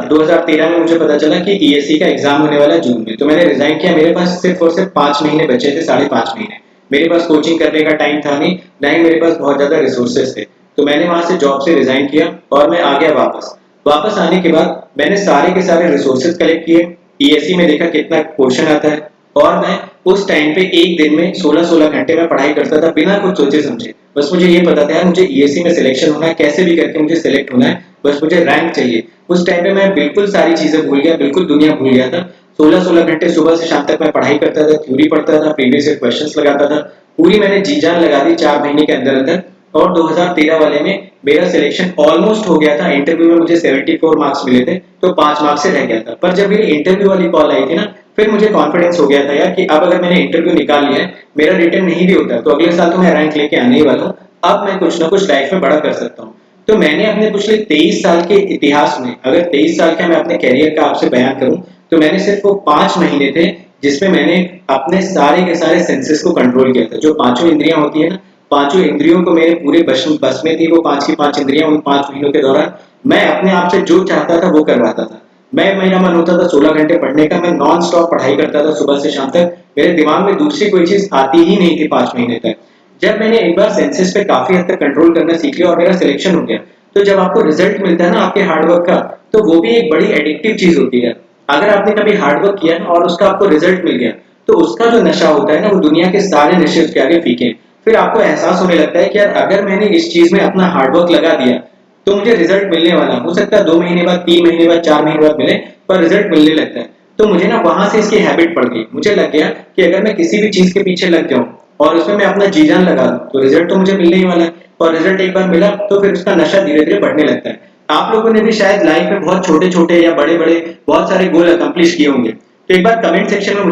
2013 में मुझे पता चला कि ईएससी का एग्जाम होने वाला है जून में। तो मैंने रिजाइन किया। मेरे पास सिर्फ और सिर्फ 5 महीने बचे थे, 5.5 महीने। मेरे पास कोचिंग करने का टाइम था नहीं, ना ही मेरे पास बहुत ज्यादा रिसोर्सेस थे। तो मैंने वहां से जॉब से रिजाइन किया और मैं आ गया वापस। वापस आने के बाद मैंने सारे के सारे रिसोर्सेज कलेक्ट किए, ईएससी में देखा कितना पोर्शन आता है, और मैं उस टाइम पे एक दिन में 16-16 घंटे में पढ़ाई करता था बिना कुछ सोचे समझे। बस मुझे ये पता था यार मुझे ईएससी में सिलेक्शन होना है, कैसे भी करके मुझे सिलेक्ट होना है, बस मुझे रैंक चाहिए। उस टाइम पे मैं बिल्कुल सारी चीजें भूल गया, बिल्कुल दुनिया भूल गया था। 16-16 घंटे सुबह से शाम तक मैं पढ़ाई करता था, थ्योरी पढ़ता था, प्रीवियस ईयर क्वेश्चंस लगाता था। पूरी मैंने जी जान लगा दी 4 महीने के अंदर अंदर। और 2013 वाले में मेरा सिलेक्शन ऑलमोस्ट हो गया था। इंटरव्यू में मुझे 74 मार्क्स मिले थे, तो 5 मार्क्स से रह गया था। पर जब मेरी इंटरव्यू वाली कॉल आई थी ना, फिर मुझे कॉन्फिडेंस हो गया था यार कि अब अगर मैंने इंटरव्यू निकाल लिया है, मेरा रिटर्न नहीं भी होता तो अगले साल तो मैं रैंक लेके आने ही वाला हूँ। अब मैं कुछ ना कुछ लाइफ में बड़ा कर सकता हूँ। तो मैंने अपने पिछले 23 साल के इतिहास में, अगर 23 साल का मैं अपने कैरियर का आपसे बयान करूं, तो मैंने सिर्फ वो 5 महीने थे जिसमें मैंने अपने सारे के सारे सेंसेस को कंट्रोल किया था। जो पांचों इंद्रियां होती है ना, पांचों इंद्रियों को मेरे पूरे बस में थी। वो 5 की 5 इंद्रियां उन 5 महीनों के दौरान मैं अपने आप से जो चाहता था वो करवाता था। मेरा मन होता था 16 घंटे पढ़ने का, मैं नॉन स्टॉप पढ़ाई करता था सुबह से शाम तक। मेरे दिमाग में दूसरी कोई चीज आती ही नहीं थी 5 महीने तक। जब मैंने एक बार सेंसेस पे काफी हद तक कंट्रोल करना सीख लिया और मेरा सिलेक्शन हो गया, तो जब आपको रिजल्ट मिलता है ना आपके हार्डवर्क का, तो वो भी एक बड़ी एडिक्टिव चीज होती है। अगर आपने कभी हार्डवर्क किया ना और उसका आपको रिजल्ट मिल गया, तो उसका जो नशा होता है ना, वो दुनिया के सारे नशे उसके आगे फीके। फिर आपको एहसास होने लगता है कि यार अगर मैंने इस चीज में अपना हार्डवर्क लगा दिया तो मुझे रिजल्ट मिलने वाला। हो सकता है 2 महीने बाद, 3 महीने बाद, 4 महीने बाद मिले, पर रिजल्ट मिलने लगता है। तो मुझे ना वहां से इसकी हैबिट पड़ गई। मुझे लग गया कि अगर मैं किसी भी चीज के पीछे लग जाऊं और उसमें मैं अपना जी जान लगा दूं, तो रिजल्ट तो मुझे मिलने ही वाला है। और रिजल्ट एक बार मिला तो फिर उसका नशा धीरे धीरे बढ़ने लगता है। आप लोगों ने भी शायद लाइफ में बहुत छोटे छोटे या बड़े बड़े बहुत सारे गोल अकम्प्लिश किए होंगे। तो एक बार कमेंट सेक्शन में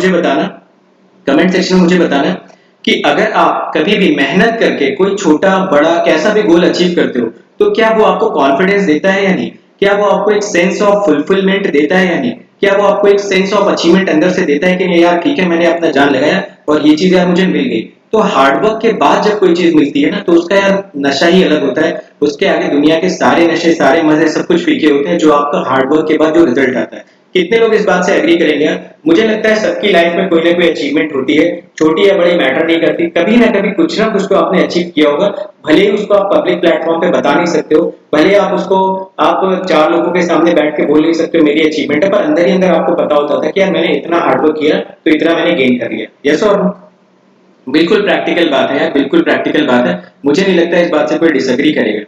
मुझे बताना कि अगर आप कभी भी मेहनत करके कोई छोटा बड़ा कैसा भी गोल अचीव करते हो, तो क्या वो आपको कॉन्फिडेंस देता है या नहीं? क्या वो आपको एक सेंस ऑफ फुलफिलमेंट देता है या नहीं? क्या वो आपको एक सेंस ऑफ अचीवमेंट अंदर से देता है कि नहीं यार ठीक है, मैंने अपना जान लगाया और ये चीज यार मुझे मिल गई। तो हार्डवर्क के बाद जब कोई चीज मिलती है ना, तो उसका यार नशा ही अलग होता है। उसके आगे दुनिया के सारे नशे, सारे मजे, सब कुछ फीके होते हैं, जो आपका हार्डवर्क के बाद जो रिजल्ट आता है। कितने लोग इस बात से एग्री करेंगे यार? मुझे लगता है सबकी लाइफ में कोई ना कोई अचीवमेंट होती है, छोटी या बड़ी मैटर नहीं करती। कभी ना कभी कुछ ना कुछ तो आपने अचीव किया होगा। भले ही उसको आप पब्लिक प्लेटफॉर्म पे बता नहीं सकते हो, भले आप उसको आप 4 लोगों के सामने बैठ के बोल नहीं सकते हो मेरी अचीवमेंट है, पर अंदर ही अंदर आपको पता होता था कि यार मैंने इतना हार्डवर्क किया तो इतना मैंने गेन कर लिया। यस और नो? बिल्कुल प्रैक्टिकल बात है यार, बिल्कुल प्रैक्टिकल बात है। मुझे नहीं लगता इस बात से कोई डिसएग्री करेगा।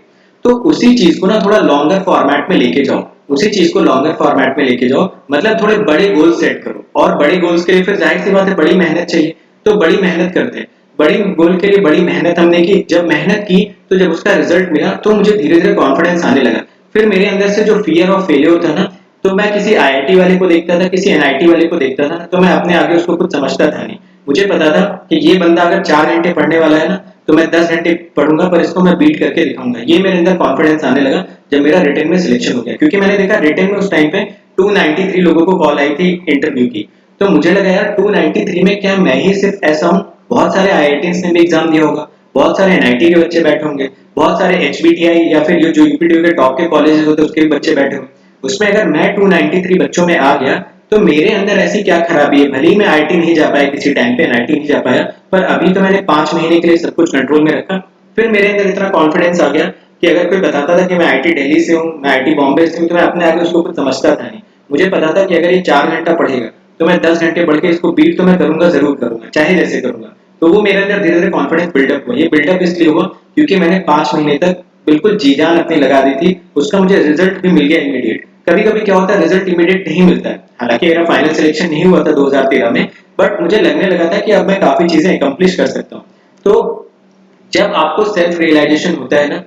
तो उसी चीज को ना थोड़ा लॉन्गर फॉर्मेट में लेके जाओ, उसी चीज को लॉन्गर फॉर्मेट में लेके जाओ, मतलब थोड़े बड़े गोल सेट करो। और बड़े गोल्स के लिए फिर जाहिर सी बात है बड़ी मेहनत चाहिए, तो बड़ी मेहनत करते हैं। बड़ी गोल के लिए बड़ी मेहनत हमने की, जब मेहनत की तो जब उसका रिजल्ट मिला तो मुझे धीरे धीरे कॉन्फिडेंस आने लगा। फिर मेरे अंदर से जो फियर ऑफ फेलियर था ना, तो मैं किसी आईआईटी वाले को देखता था, किसी एनआईटी वाले को देखता था, तो मैं अपने आगे उसको कुछ समझता था नहीं। मुझे पता था कि ये बंदा अगर 4 घंटे पढ़ने वाला है ना, तो मैं 10 घंटे पढ़ूंगा, पर इसको मैं बीट करके दिखाऊंगा। ये मेरे अंदर कॉन्फिडेंस आने लगा जब मेरा रिटर्न में सिलेक्शन हो गया, क्योंकि मैंने देखा रिटर्न में उस टाइम पे 293 लोगों को कॉल आई थी इंटरव्यू की। तो मुझे लगा यार 293 में क्या मैं ही सिर्फ ऐसा हूँ? बहुत सारे आईआईटीज ने भी एग्जाम दिया होगा, बहुत सारे एनआईटी के बच्चे बैठे होंगे, बहुत सारे एचबीटीआई या फिर जो यूपीटीयू के टॉप के कॉलेजेस होते हैं उसके भी बच्चे बैठे होंगे। उसमें अगर मैं 293 बच्चों में आ गया, तो मेरे अंदर ऐसी क्या खराबी है? भले ही मैं आईटी नहीं जा पाया, किसी टाइम पे एनआईटी नहीं जा पाया, पर अभी तो मैंने 5 महीने के लिए सब कुछ कंट्रोल में रखा। फिर मेरे अंदर इतना कॉन्फिडेंस आ गया कि अगर कोई बताता था कि मैं आईटी दिल्ली से हूँ, मैं आईटी बॉम्बे से हूँ, तो मैं अपने आगे उसको कुछ समझता था नहीं। मुझे पता था कि अगर ये 4 घंटा पढ़ेगा तो मैं 10 घंटे पढ़ के इसको बीट तो मैं करूंगा, जरूर करूंगा, चाहे जैसे करूंगा। तो वो मेरे अंदर धीरे धीरे कॉन्फिडेंस बिल्डअप हुआ। ये बिल्डअप इसलिए हुआ क्योंकि मैंने 5 महीने तक बिल्कुल जी जान अपनी लगा दी थी। उसका मुझे रिजल्ट भी मिल गया इमीडिएट। कभी कभी क्या होता है, रिजल्ट इमीडिएट नहीं मिलता है। हालांकि मेरा फाइनल सिलेक्शन नहीं हुआ था 2013 में, बट मुझे लगने लगा था कि अब मैं काफी चीजें अकम्प्लिश कर सकता हूँ। तो जब आपको सेल्फ रियलाइजेशन होता है ना,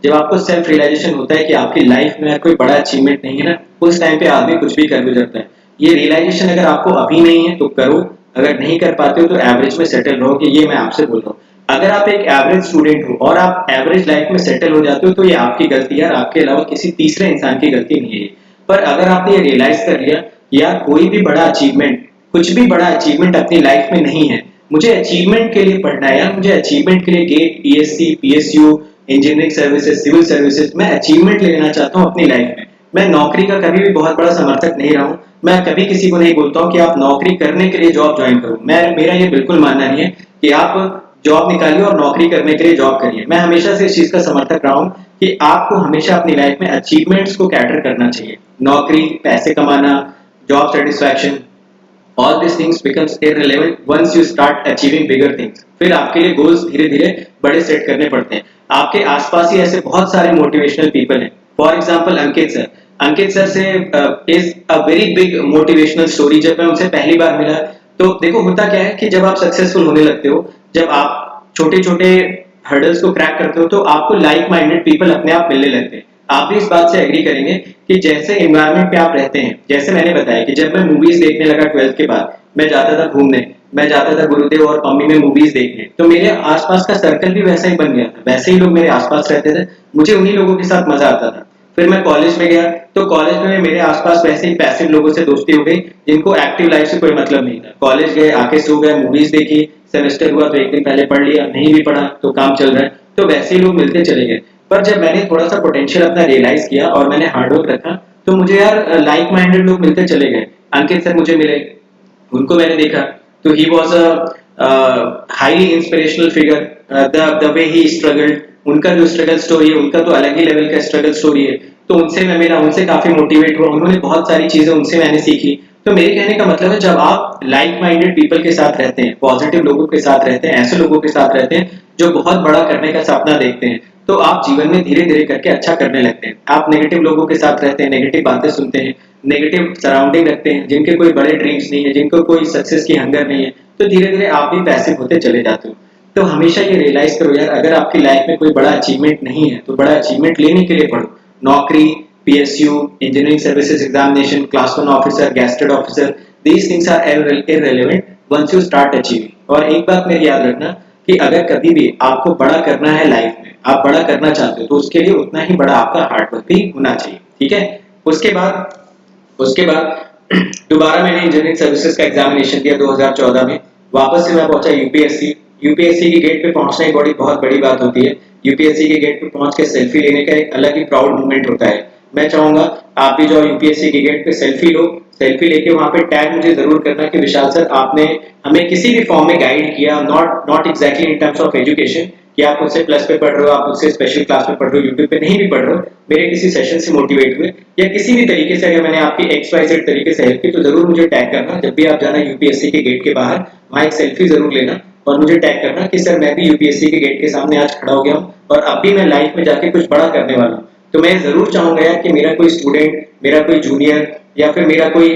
जब आपको सेल्फ रियलाइजेशन होता है कि आपकी लाइफ में कोई बड़ा अचीवमेंट नहीं है ना, उस टाइम पे आदमी कुछ भी कर गुजरता है। ये रियलाइजेशन अगर आपको अभी नहीं है तो करो, अगर नहीं कर पाते हो तो एवरेज में सेटल रहो, कि ये मैं आपसे बोल रहा हूँ। अगर आप एक एवरेज स्टूडेंट हो और आप एवरेज लाइफ में सेटल हो जाते हो, तो ये आपकी गलती है, आपके अलावा किसी तीसरे इंसान की गलती नहीं है ये। पर अगर आपने ये रियलाइज कर लिया कि यार कोई भी बड़ा अचीवमेंट, कुछ भी बड़ा अचीवमेंट अपनी लाइफ में नहीं है, मुझे अचीवमेंट के लिए पढ़ना है यार, मुझे अचीवमेंट के लिए GATE, PSC, PSU, engineering services, civil services, मैं अचीवमेंट लेना चाहता हूँ अपनी लाइफ में। मैं नौकरी का कभी भी बहुत बड़ा समर्थक नहीं रहा हूँ। मैं कभी किसी को नहीं बोलता हूँ कि आप नौकरी करने के लिए जॉब ज्वाइन करो। मेरा ये बिल्कुल मानना नहीं है कि आप जॉब निकालिए और नौकरी करने के लिए जॉब करिए। मैं हमेशा से इस चीज का समर्थक रहा हूँ कि आपको हमेशा अपनी लाइफ में अचीवमेंट्स को कैटर करना चाहिए। नौकरी, पैसे कमाना, job satisfaction, all these things becomes irrelevant once you start achieving bigger things। फिर आपके लिए गोल्स धीरे धीरे बड़े सेट करने पड़ते हैं। आपके आसपास ही ऐसे बहुत सारे मोटिवेशनल पीपल हैं। For example Ankit sir, Ankit sir से is a very big motivational story. जब मैं उनसे पहली बार मिला, तो देखो होता क्या है कि जब आप सक्सेसफुल होने लगते हो, जब आप छोटे छोटे हर्डल्स को क्रैक करते हो, तो आपको लाइक माइंडेड पीपल अपने आप मिलने लगते हैं। आप भी इस बात से एग्री करेंगे कि जैसे एनवायरनमेंट पे आप रहते हैं, जैसे मैंने बताया कि जब मैं मूवीज देखने लगा 12th के बाद, मैं जाता था घूमने, मैं जाता था गुरुदेव और मम्मी में मूवीज देखने, तो मेरे आसपास का सर्कल भी वैसा ही बन गया था, वैसे ही लोग मेरे आसपास रहते थे, मुझे उन्हीं लोगों के साथ मजा आता था। फिर मैं कॉलेज में गया, तो कॉलेज में मेरे आसपास वैसे ही पैसिव लोगों से दोस्ती हो गई, जिनको एक्टिव लाइफ से कोई मतलब नहीं था। कॉलेज गए, आके सो गए, मूवीज देखी, सेमेस्टर हुआ तो एक दिन पहले पढ़ लिया, नहीं भी पढ़ा तो काम चल रहा है, तो वैसे ही लोग मिलते चले गए। पर जब मैंने थोड़ा सा पोटेंशियल अपना रियलाइज किया और मैंने हार्डवर्क रखा, तो मुझे यार लाइक माइंडेड लोग मिलते चले गए। अंकित सर मुझे मिले, उनको मैंने देखा, तो he was a highly inspirational figure. The way he struggled, उनका जो स्ट्रगल स्टोरी है, उनका तो अलग ही लेवल का स्ट्रगल स्टोरी है। तो उनसे मैं मिला, उनसे काफी मोटिवेट हुआ, उन्होंने बहुत सारी चीजें उनसे मैंने सीखी। तो मेरे कहने का मतलब है, जब आप लाइक माइंडेड पीपल के साथ रहते हैं, पॉजिटिव लोगों के साथ रहते हैं, ऐसे लोगों के साथ रहते हैं जो बहुत बड़ा करने का सपना देखते हैं, तो आप जीवन में धीरे धीरे करके अच्छा करने लगते हैं। आप नेगेटिव लोगों के साथ रहते हैं, नेगेटिव बातें सुनते हैं, नेगेटिव सराउंडिंग रखते हैं, जिनके कोई बड़े ड्रीम्स नहीं है, जिनको कोई सक्सेस की हंगर नहीं है, तो धीरे धीरे आप भी पैसिव होते चले जाते हो। तो हमेशा ये रियलाइज करो यार, अगर आपकी लाइफ में कोई बड़ा अचीवमेंट नहीं है, तो बड़ा अचीवमेंट लेने के लिए पढ़ो। नौकरी, PSU, engineering services examination, class 1 officer, gazetted officer, these things are irrelevant once you start achieving. और एक बात मेरी याद रखना कि अगर कभी भी आपको बड़ा करना है लाइफ में, आप बड़ा करना चाहते हो, तो उसके लिए उतना ही बड़ा आपका हार्डवर्क भी होना चाहिए। ठीक है। उसके बाद दोबारा मैंने इंजीनियरिंग सर्विसेज का एग्जामिनेशन दिया 2014 में। वापस से मैं पहुंचा यूपीएससी। यूपीएससी की गेट पे पहुंचना एक बहुत बड़ी बात होती है। यूपीएससी के गेट पे पहुंच के सेल्फी लेने का एक अलग ही प्राउड मोमेंट होता है। मैं चाहूंगा आप भी जाओ यूपीएससी के गेट पे, सेल्फी लो, सेल्फी लेके वहां पे टैग मुझे जरूर करना कि विशाल सर आपने हमें किसी भी फॉर्म में गाइड किया, not exactly in terms of education कि आप मुझसे प्लस पे पढ़ रहे हो, आप मुझसे स्पेशल क्लास में पढ़ रहे हो, यूट्यूब पे नहीं भी पढ़ रहे हो, मेरे किसी सेशन से मोटिवेट हुए, या किसी भी तरीके से अगर मैंने आपकी XYZ तरीके से हेल्प की, तो जरूर मुझे टैग करना। जब भी आप जाना यूपीएससी के गेट के बाहर, वहां एक सेल्फी जरूर लेना। और मुझे टैग करना कि सर मैं भी यूपीएससी के गेट के सामने आज खड़ा हो गया हूँ और अब भी मैं लाइफ में जाके कुछ बड़ा करने वाला हूँ। तो मैं जरूर चाहूंगा यार कि मेरा कोई स्टूडेंट, मेरा कोई जूनियर या फिर मेरा कोई,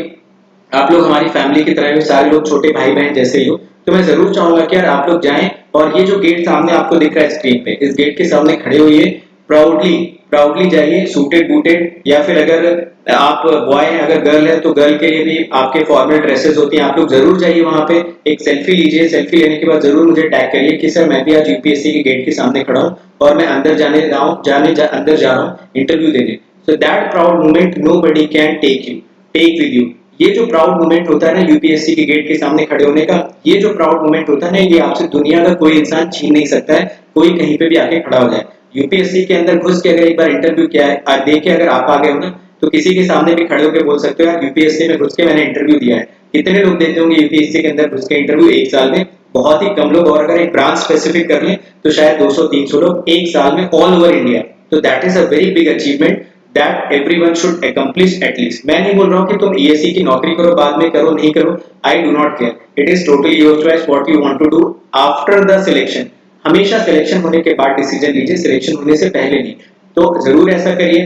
आप लोग हमारी फैमिली की तरह हो, सारे लोग छोटे भाई बहन जैसे ही हो, तो मैं जरूर चाहूंगा कि यार आप लोग जाएं और ये जो गेट सामने आपको दिख रहा है स्क्रीन पे, इस गेट के सामने खड़े होइए, प्राउडली प्राउडली जाइए, सूटेड बूटेड, या फिर अगर आप बॉय हैं, अगर गर्ल है तो गर्ल के लिए भी आपके फॉर्मल ड्रेसेस होती हैं, आप लोग जरूर जाइए वहां पे, एक सेल्फी लीजिए, सेल्फी लेने के बाद जरूर मुझे टैग करिए कि सर मैं भी आज यूपीएससी के गेट के सामने खड़ा हूँ और मैं अंदर अंदर जा रहा हूँ इंटरव्यू देने। So that proud moment nobody can take with you. ये जो प्राउड मोमेंट होता है ना यूपीएससी के गेट के सामने खड़े होने का, ये जो प्राउड मोमेंट होता है ना, ये आपसे दुनिया का कोई इंसान छीन नहीं सकता है, कोई कहीं पे भी आके खड़ा हो जाए। यूपीएससी के अंदर घुस के अगर एक बार इंटरव्यू किया है, आज देख के अगर आप आ गए हो ना, तो किसी के सामने भी खड़े होकर बोल सकते हो यार यूपीएससी में घुस के मैंने इंटरव्यू दिया है। कितने लोग देते होंगे यूपीएससी के अंदर घुस के इंटरव्यू एक साल में? बहुत ही कम लोग, और अगर एक ब्रांच स्पेसिफिक कर लें तो शायद 200-300 लोग एक साल में ऑल ओवर इंडिया। तो that is a very big achievement that everyone should accomplish at least। मैं नहीं बोल रहा हूँ कि तुम ईएससी की नौकरी करो, बाद में करो, नहीं करो, I do not care, it is totally your choice what you want to do after the selection. हमेशा सिलेक्शन होने के बाद डिसीजन लीजिए, सिलेक्शन होने से पहले नहीं। तो जरूर ऐसा करिए,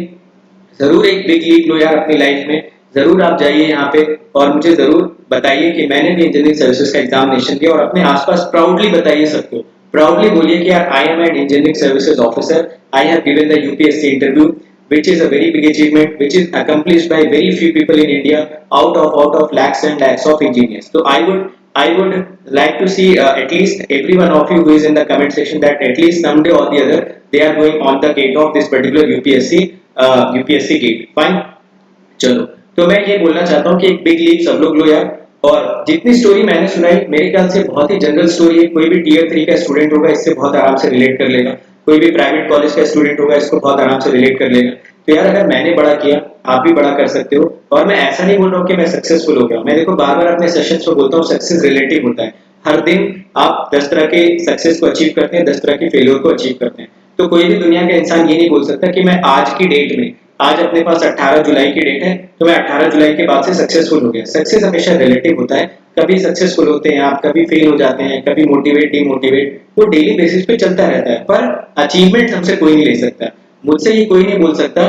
जरूर एक बिग लीप लो यार अपनी लाइफ में, जरूर आप जाइए यहाँ पे और मुझे जरूर बताइए कि मैंने भी इंजीनियरिंग सर्विसेज का एग्जामिनेशन दिया, और अपने आसपास प्राउडली बताइए सबको, प्राउडली बोलिए कि यार I am an engineering services officer, I have given the UPSC interview which is a very big achievement, which is accomplished by very few people in India out of lakhs and lakhs of engineers. So I would like to see at least every one of you who is in the comment section that at least someday or the other they are going on the gate of this particular UPSC gate. Fine. चलो, तो मैं ये बोलना चाहता हूँ कि एक big leap सब लोग लो यार। और जितनी स्टोरी मैंने सुनाई मेरे ख्याल से बहुत ही जनरल स्टोरी है, कोई भी टीयर 3 का स्टूडेंट होगा इससे बहुत आराम से रिलेट कर लेगा, कोई भी प्राइवेट कॉलेज का स्टूडेंट होगा इसको बहुत आराम से रिलेट कर लेगा। तो यार अगर मैंने बड़ा किया आप भी बड़ा कर सकते हो। और मैं ऐसा नहीं बोल रहा हूँ कि मैं सक्सेसफुल हो गया, मैं देखो बार बार अपने सेशंस में बोलता हूँ सक्सेस रिलेटिव होता है। हर दिन आप 10 तरह के सक्सेस को अचीव करते हैं, 10 तरह के फेलियर को अचीव करते हैं। तो कोई भी दुनिया का इंसान ये नहीं बोल सकता कि मैं आज की डेट में, आज अपने पास 18 जुलाई की डेट है तो मैं 18 जुलाई के बाद से सक्सेसफुल हो गया। सक्सेस हमेशा रिलेटिव होता है, कभी सक्सेसफुल होते हैं आप, कभी फेल हो जाते हैं, कभी मोटिवेट डिमोटिवेट, वो डेली बेसिस पे चलता रहता है। पर अचीवमेंट हमसे कोई नहीं ले सकता, मुझसे ये कोई नहीं बोल सकता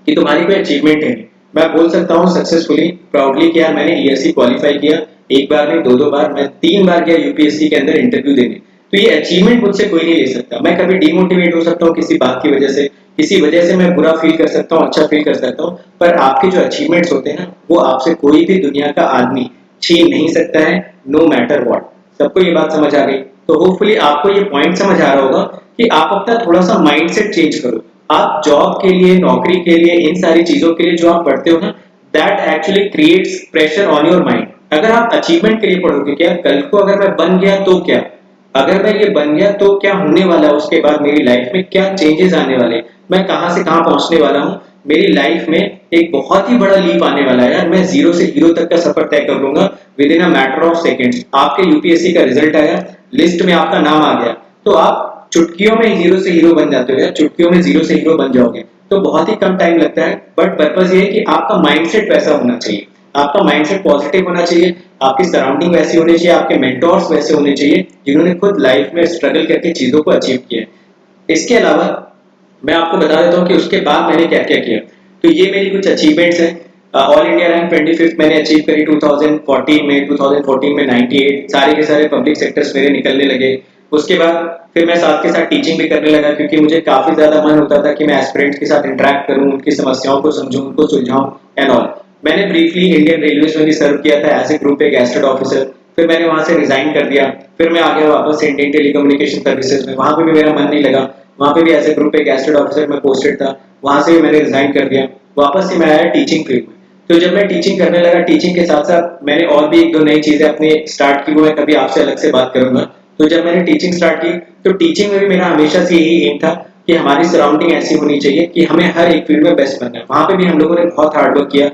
कि तुम्हारी कोई अचीवमेंट है। मैं बोल सकता हूँ सक्सेसफुली प्राउडली कि यार मैंने ईएससी क्वालिफाई किया, एक बार नहीं दो बार, मैं 3 बार गया यूपीएससी के अंदर इंटरव्यू देने। तो ये अचीवमेंट मुझसे कोई नहीं ले सकता। मैं कभी डिमोटिवेट हो सकता हूँ किसी बात की वजह से, किसी वजह से मैं बुरा फील कर सकता हूँ, अच्छा फील कर सकता हूँ, पर आपके जो अचीवमेंट्स होते हैं ना वो आपसे कोई भी दुनिया का आदमी छीन नहीं सकता है, नो मैटर व्हाट। सबको ये बात समझ आ गई? तो होपफुली आपको ये पॉइंट समझ आ रहा होगा कि आप अपना थोड़ा सा माइंडसेट चेंज करो। आप जॉब के लिए, नौकरी के लिए, इन सारी चीजों के लिए जो आप पढ़ते हो ना, that actually creates pressure on your mind. अगर आप अचीवमेंट के लिए पढ़ोगे, क्या कल को अगर मैं बन गया तो क्या, अगर मैं ये बन गया तो क्या होने वाला है, उसके बाद मेरी लाइफ में क्या चेंजेस आने वाले, मैं कहां से कहां पहुंचने वाला हूं, मेरी लाइफ में एक बहुत ही बड़ा लीप आने वाला है यार। मैं 0 से हीरो तक का सफर तय कर लूंगा with in a matter of seconds. आपके यूपीएससी का रिजल्ट आया, लिस्ट में आपका नाम आ गया, तो आप चुटकियों में 0 से हीरो बन जाते हो यार, चुटकियों में 0 से हीरो बन जाओगे। तो बहुत ही कम टाइम लगता है, बट पर्पस ये है कि आपका माइंडसेट वैसा होना चाहिए, आपका माइंडसेट पॉजिटिव होना चाहिए, आपकी सराउंडिंग वैसी होनी चाहिए, आपके मेंटोर्स वैसे होने चाहिए जिन्होंने खुद लाइफ में स्ट्रगल करके चीजों को अचीव किया। इसके अलावा मैं आपको बता देता हूँ कि उसके बाद मैंने क्या क्या किया। तो ये मेरी कुछ अचीवमेंट्स हैं। ऑल इंडिया रैंक 25th मैंने अचीव करी 2014 में 98, सारे के सारे पब्लिक सेक्टर्स मेरे निकलने लगे। उसके बाद फिर मैं साथ के साथ टीचिंग भी करने लगा, क्योंकि मुझे काफी ज्यादा मन होता था कि मैं एस्पिरेंट्स के साथ इंटरेक्ट करूं, उनकी समस्याओं को समझूं, उनको सुलझाऊं एंड ऑल। मैंने ब्रीफली इंडियन रेलवे में भी सर्व किया था as a group A gazetted officer, फिर मैंने वहां से रिजाइन कर दिया, फिर मैं आ गया वापस से इंडियन टेलीकम्युनिकेशन सर्विसेज में, वहां पे भी मेरा मन नहीं लगा, वहां पे भी as a group A gazetted officer में पोस्टेड था, वहां से भी मैंने रिजाइन कर दिया, वापस से मैं आया टीचिंग फील्ड में। तो जब मैं टीचिंग करने लगा, टीचिंग के साथ साथ मैंने और भी 1-2 नई चीजें अपनी स्टार्ट की, वो मैं कभी आपसे अलग से बात करूंगा। तो जब मैंने टीचिंग स्टार्ट की तो टीचिंग में भी मेरा हमेशा से यही एम था कि हमारी सराउंडिंग ऐसी होनी चाहिए कि हमें हर एक फील्ड में बेस्ट बनना है। वहां पे भी हम लोगों ने बहुत हार्डवर्क किया।